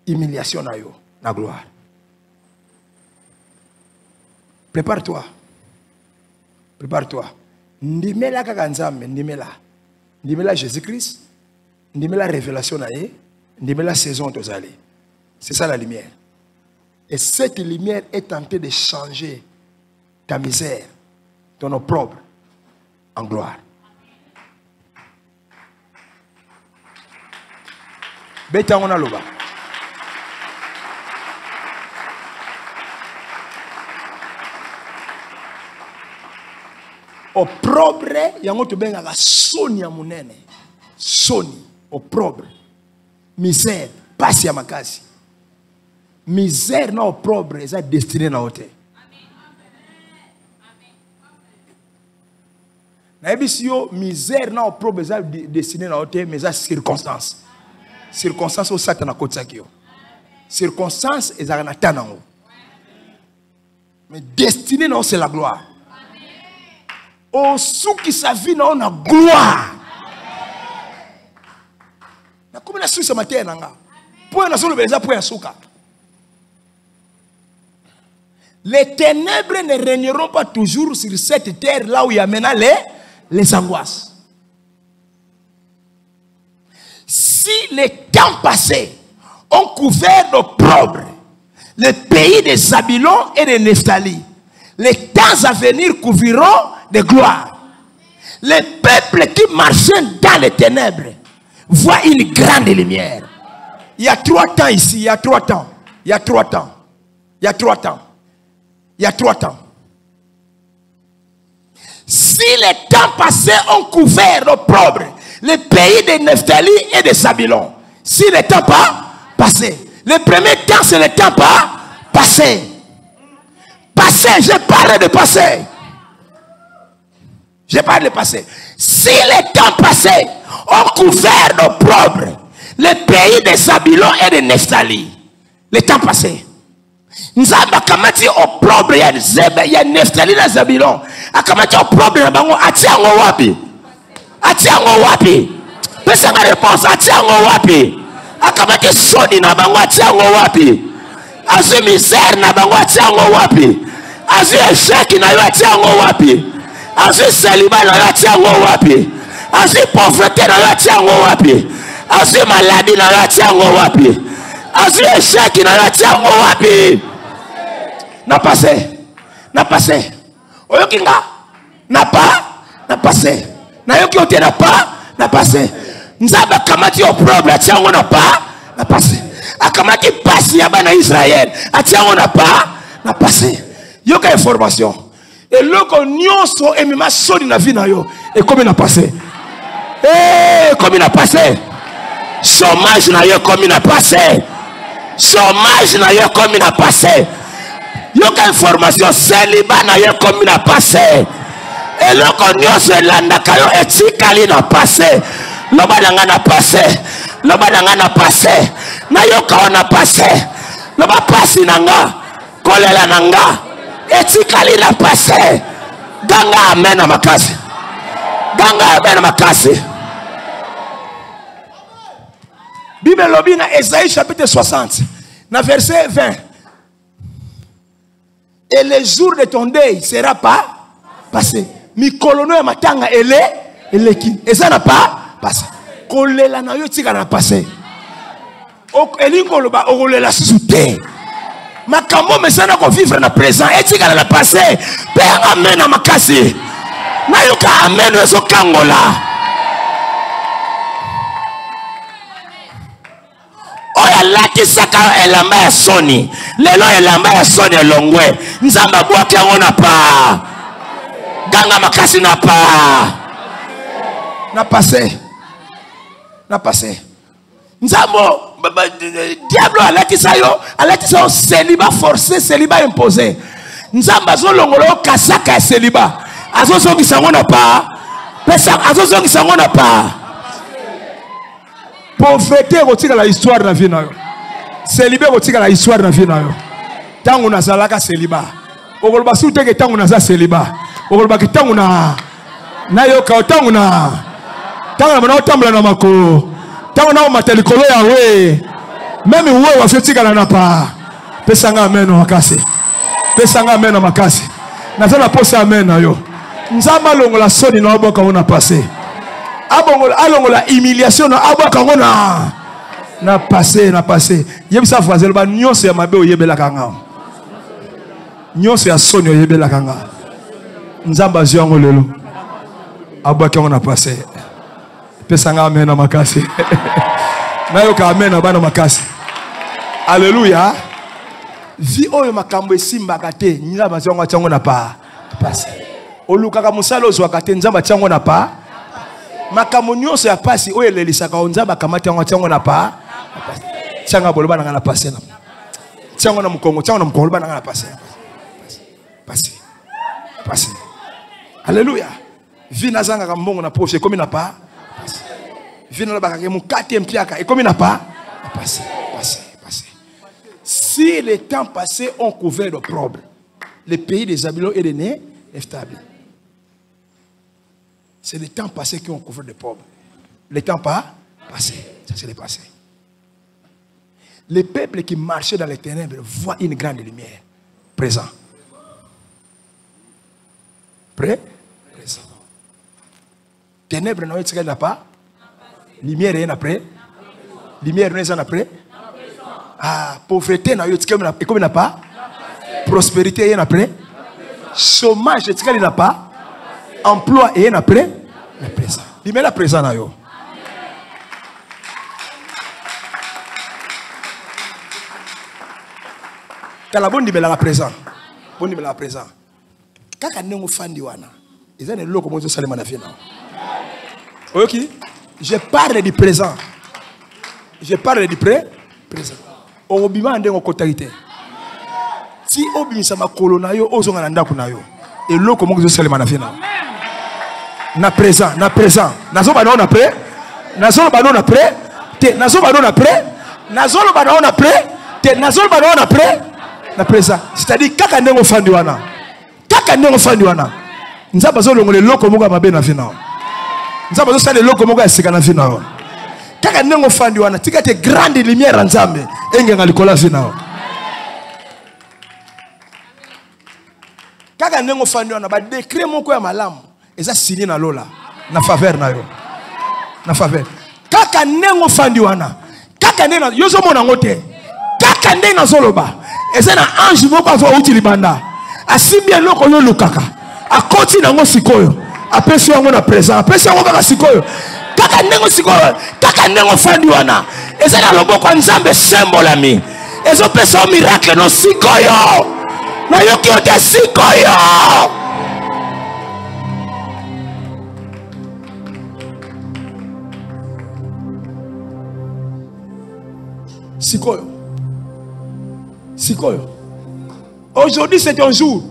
humiliation na yo, na gloire. Prépare-toi. Prépare-toi. Ndimela kaka Nzambe, ndimela. Ndimela Jésus-Christ, ndimela révélation na ye, ndimela saison tozali. C'est ça la lumière. Et cette lumière est en train de changer ta misère, ton opprobre, en gloire. Beta on a loba. Opprobre, yango to benga la soni ya munene. Soni, opprobre. Misère, pasi ya makasi. Misère na opprobre, eza destiné na ote. Na ebisio misère na opprobre eza destiné na ote, mais eza circonstance. Circonstance au satana kotsaki yo. Circonstance eza na tanango. Mais destiné na c'est la gloire. Oh, ceux qui sa vie na on a gloire. Na comme na suisse matin nanga. Point na solo beza point suka. Les ténèbres ne régneront pas toujours sur cette terre là où il y a maintenant les angoisses. Si les temps passés ont couvert d'opprobre le pays de Zabulon et de Nephtali, les temps à venir couvriront de gloire. Les peuples qui marchaient dans les ténèbres voient une grande lumière. Il y a 3 temps ici, il y a 3 temps. Il y a 3 temps. Il y a 3 temps. Il y a 3 temps. Si les temps passés ont couvert l'opprobre, le pays de Nephtali et de Zabulon, si les temps pas passé, le premier temps c'est le temps pas passé. Passé, j'ai parlé de passé. J'ai parlé de passé. Si les temps passés ont couvert l'opprobre, le pays de Zabulon et de Nephtali, le temps passé. Nzamba kamati opprobre ya Nephtali na Zabulon. Akamati opprobre na bango atiango wapi? Atiango wapi? Pesa nga réponse atiango wapi? Akamati soni na bango atiango wapi? Azu misère na bango atiango wapi? Azu échec na yo atiango wapi? Azu célibat na yo atiango wapi? Azu pauvreté na yo atiango wapi? Azu maladie na yo atiango wapi? Azu échec na yo atiango wapi? Na passé. Na passé. Oyokinga? Na pas? Na passé. Na yoki ote na pas? Na passé. Nzaba kamati opprobre atiango na pas? Na passé. Akamati pasi ya bana Israël atiango na pas? Na passé. Yoka information. Et loko nyonso emima soni na vie na yo et comme il a passé. Eh, comme il a passé. Chômage na yo comme il a passé. Chômage na yo comme il a passé. Yoka information célibat na yo comme il a passé. Et loko nyonso elandaka yo etikali na passé. Loba nanga na passé. Loba nanga na passé. Na yoka on a passé. Loba pasi nanga. Kolela nanga. Etikali na passé. Ganga amen na makasi. Ganga amen na makasi. Bible lobi na Esaïe chapitre 60. Na verset 20. Et le jour de ton deuil sera pas passé. Mi colono ya matanga ele qui. Et ça n'a pas passé. kolela na yo tika na passé elingo loba okolela sute makambo mesana ko vivre na présent etika na passé pe amen na makasi na yo ka amen eso kangola oya latisaka elamba ya soni lelo elamba ya soni elongwe nzamba bwaki yango na pa ganga makasi na pa na passé nzambo diable alatisa yo célibat forcé célibat imposé nzamba zolongolo kasaka ya célibat azozongisa yango na pa pesa azozongisa yango na pa pauvreté kotika la histoire na vie na yo célibat kotika la histoire na vie na yo tango nazalaka célibat okoloba suteke tango naza célibat okoloba kitango na yoka tango na bana otambola na makolo tango na omata likolo ya we meme we wafyotikala na pa pesanga amen makasi pesanga amen makasi nazala posa amen na yo nzamba longola soni na oboka ona passé alongola humiliation na aboka ngona na passé yebisa voisin ba nyonso ya mabe oyebelaka nga nyonso ya soni oyebelaka nga nzamba ziongo lelo aboka ngona passé pesanga amen na makasi nayo ka amen na bana makasi alléluia vi oyo makambo esimbaka te nzamba ziongo chango na pa passé olukaka musalo zwaka te nzamba chango na pa makambo nyonso ya pasi oyo elelisaka nzamba kamata yango chango na pa changa boloba na passé na chango na mukongo chango na mukongo bana na passé alléluia vi nazanga kambongo na poche komi na pa vino la bakake mukate mpiaka et comme il n'a pas passé. Si les temps passés ont couvert d'opprobre, le pays des Zabulon et des Neftali. C'est les temps passés qui ont couvert d'opprobre. Les temps pas passés, ça c'est le passé. Les peuples qui marchaient dans les ténèbres voient une grande lumière. Présent. Présent. Ténèbres n'a pas. Lumière est après. Lumière n'est pas après. Ah, pauvreté n'a pas. Prospérité est après. Chômage n'a pas. Emploi est après. La présent. Lumière la présent na yo. Kala bondi bela la présent. Bondi bela la présent. Kaka nengo fandi wana. Ezane loko mozo salema na vie na. OK? Je parle du présent. Je parle du présent. Obima ande ngokotalité. Si obimisa makolo na yo ozonga na ndako na yo. Eloko mozo salema na vie na. Na présent. Nazo ba na pré. Nazo ba na pré. Te nazo ba na pré. Nazo ba na pré. Te nazo ba na pré. Na présent. C'est-à-dire kaka ndengo fandi wana. Kaka ndengo fandi wana. Nzaba zo longole loko moga mabe na vie na. Nzaba zo sale loko moga esika na vie na. Kaka ndengo fandi wana tika te grande lumière nzambe engenga likola vie na. Kaka ndengo fandi wana ba décret moko ya malamu eza signé na lola na faveur na yo. Na faveur. Kaka ndengo fandi wana. Kaka ndengo yozo mona ngote. Kaka ndengo zoloba. Eza na ange moko afa uti libanda. Asimbi eloko yo lukaka. Akoti nango sikoyo. Apesi yango na présent. Apesi yango kaka sikoyo. Kaka ndengo sikoyo. Kaka ndengo fandi wana. Eza na loboko nzambe sembolami. Ezo pesa miracle no sikoyo. Na yoki ote sikoyo. Sikoyo. Aujourd'hui c'est un jour.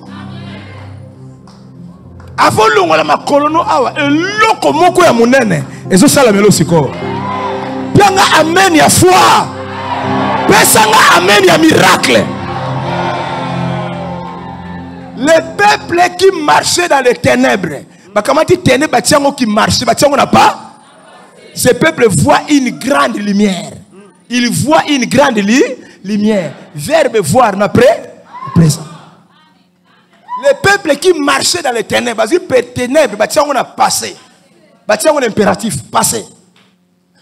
Avant l'ongola ma colono awa eloko moko ya munene ezo sala melo sikoyo. Pianga amen ya foi. Pesanga amen ya miracle. Les peuples qui marchaient dans les ténèbres. Bakamati ténèbres batiango qui marchaient, batiango n'a pas. Ces peuples voient une grande lumière. Ils voient une grande lumière. Verbe voir n'après présent. Les peuples qui marchaient dans les ténèbres, parce que les ténèbres, on a passé. On a impératif, passé.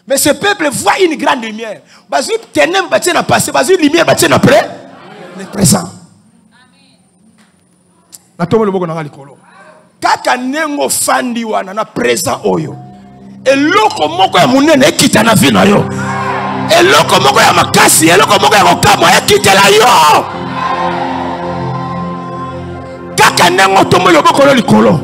Mais ce peuple voit une grande lumière. Parce que ténèbres battent dans le passé, parce que lumière battent dans le présent. Kaka nengo fandi wana na présent oyo. Eloko moko ya munene ekita na vie na yo. Eloko moko ya makasi, eloko moko ya kokamo ekitela yo. Kaka nengo tomo yo boko likolo.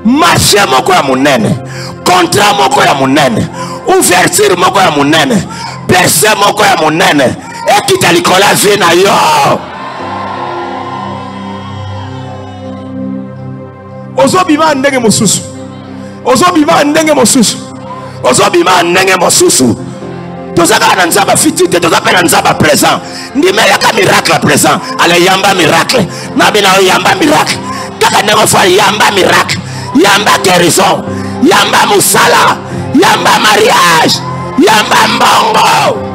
Marché moko ya munene, contrat moko ya munene, ouverture moko ya munene, percée moko ya munene, ekita likolo ya vie na yo. Ozobima ndenge mosusu. Ozobima ndenge mosusu. Ozobima ndenge mosusu. Tozaka na nzaba fitite, tozaka na nzaba présent. Ndimelaka miracle présent, ale yamba miracle. Nabina yamba miracle. Kaka ndenge fa yamba miracle. Yamba guérison. Yamba musala. Yamba mariage. Yamba mbongo.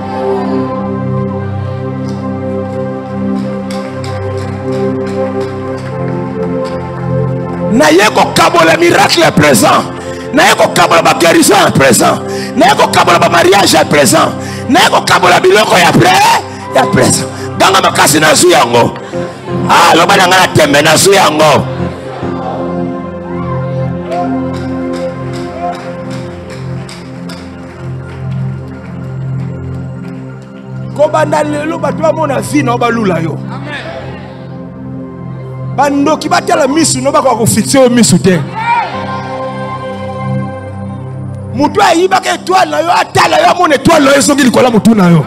Nayeko kabola miracle présent. Nayeko kabola ba guérison présent. Nayeko kabola ba mariage présent. Nayeko kabola biloko ya présent. Danga makasi na zu yango. Ah, loba na ngana tembe na zu yango. Kobanda lelo batwa mona vie na balula yo. Amen. Bando ki batela misu no bako ko fixer o misu te. Mutu ayiba ke étoile na yo atala yo mon étoile yo songi likola mutu na yo.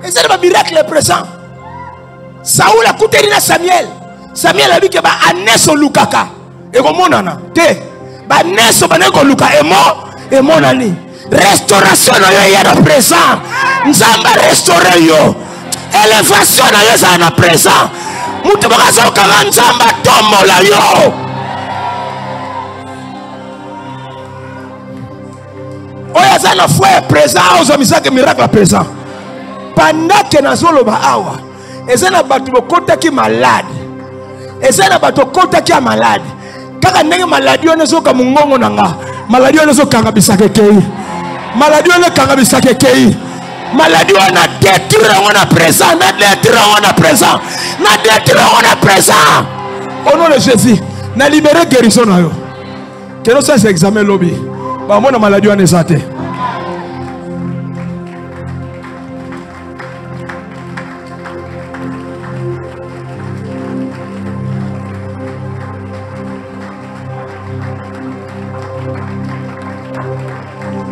Et c'est le miracle présent. Saoul a coûté na Samuel. Samuel a dit que ba aneso lukaka. E ko monana te. Ba aneso ba ne ko luka e monani. Restauration na yo ya na présent. Nzamba restaurer yo. Élévation na yo za na présent. Mutu bakazo kanga nzamba tombo la yo. Oya za na foi présent aux misaki miracle présent. Pendant que nazolo ba awa, ezana batu bokota ki malade. Ezana batu kota ki malade. Kaka ndenge maladi ono zoka mungongo nanga. Maladi ono zoka kanga bisake kei. Maladi ono kanga bisake kei. Maladie on a détruit on a présent, na détruit on a présent, na détruit on a présent. Au nom de Jésus, na libéré guérison na yo. Que nous faisons examen lobby. Ba mona maladie on est santé.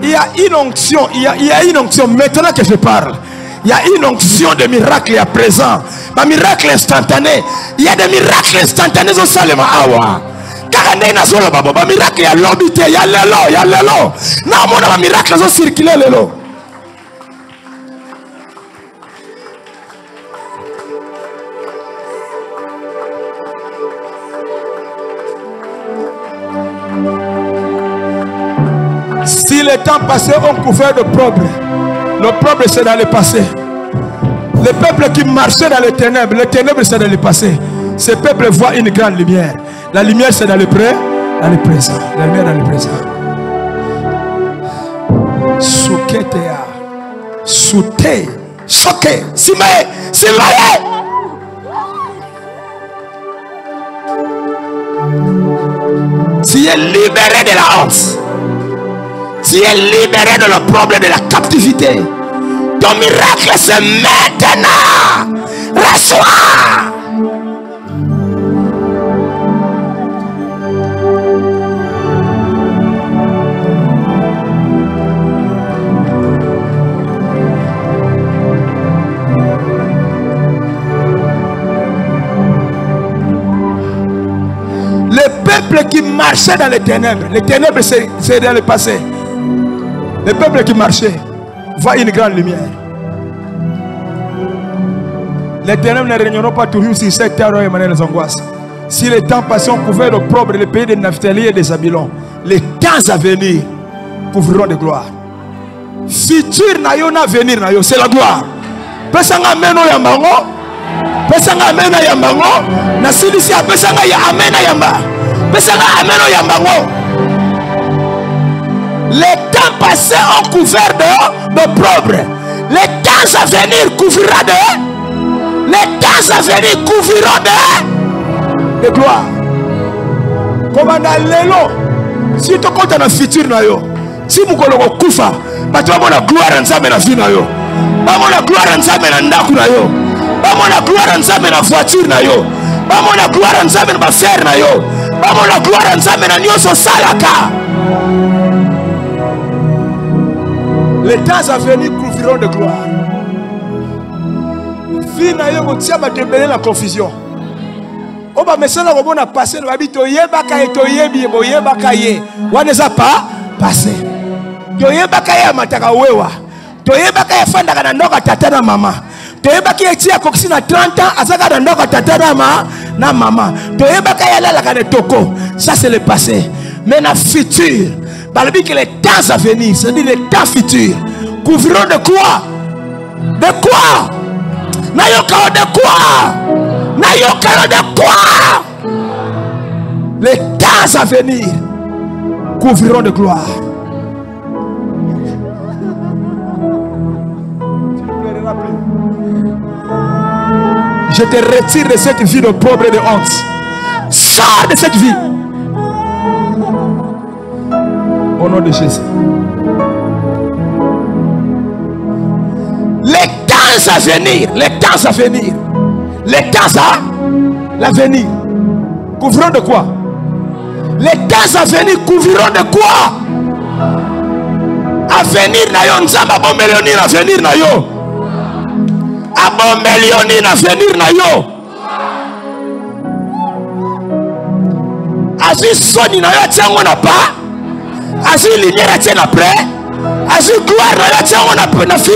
Il y a une onction, il y a une onction. Maintenant que je parle, il y a une onction de miracle à présent. Un miracle instantané. Il y a des miracles instantanés au Salema Awa. Car il y a un miracle à l'obité. Il y a l'élo, il y a l'élo. Non, mon un miracle à circuler l'élo. Si le temps passé, on couvert de problèmes. Le problème c'est dans le passé. Le peuple qui marchait dans les ténèbres c'est dans le passé. Ce peuple voit une grande lumière. La lumière c'est dans le présent. La lumière dans le présent. Souketea. Souté. Choqué. Simae. Simae. Tu es libéré de la honte. Tu es libéré de le problème de la captivité. Ton miracle c'est maintenant. Reçois. Le peuple qui marchait dans les ténèbres c'est dans le passé. Le peuple qui marchait voit une grande lumière. Les ténèbres ne régneront pas toujours sur cette terre et les angoisses. Si les temps passés ont couvert l'opprobre le pays de Naphtali et de Zabulon, les temps à venir couvriront de gloire. Futur na venir na yo, c'est la gloire. Pesanga meno yambango, pesanga meno yambango, na silisi pesanga ya amena yamba, pesanga ameno yambango. Les temps passés ont couvert d'opprobre. Les temps à venir couvrira les temps à venir couvriront de gloire. Comme dans l'élo, si tu comptes dans le futur, si vous avez koufa, tu vas la gloire en sa na vie na yo. Ba la gloire en sa na ndaku na yo. Ba la gloire en sa na voiture na yo. Ba la gloire en sa na fer na yo. Ba la gloire en sa na nyoso salaka. Les temps à venir couvriront de gloire. Vie na yo tia ba tembele la confusion. Oba mesala ko bona passer no habito yebaka eto yebi boyebaka ye. Waneza pas passer. Toyebaka ya mataka wewa. Toyebaka ya fanda kana ndoka tata na mama. Toyebaka ya tia kokisi na 30 ans azaka na ndoka tata na mama. Toyebaka ya lala kana toko. Ça c'est le passé. Mais na futur, balobi que les temps à venir, c'est-à-dire les temps futurs, couvriront de quoi? De quoi? Nayoka de quoi? Nayoka de quoi? Les temps à venir couvriront de gloire. Je te retire de cette vie de pauvre et de honte. Sors de cette vie. Au nom de Jésus. Les temps à venir, les temps à venir, les temps à l'avenir couvriront de quoi? Les temps à venir couvriront de quoi? Avenir na yo nzamba bombeloni na avenir na yo. Abombelioni na avenir na yo. Asi soni na yo tiango na pa. Asi lumière tienne après. Asi gloire na yo tiango na fi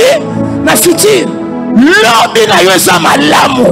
na futur. Lobi na yo za malamu.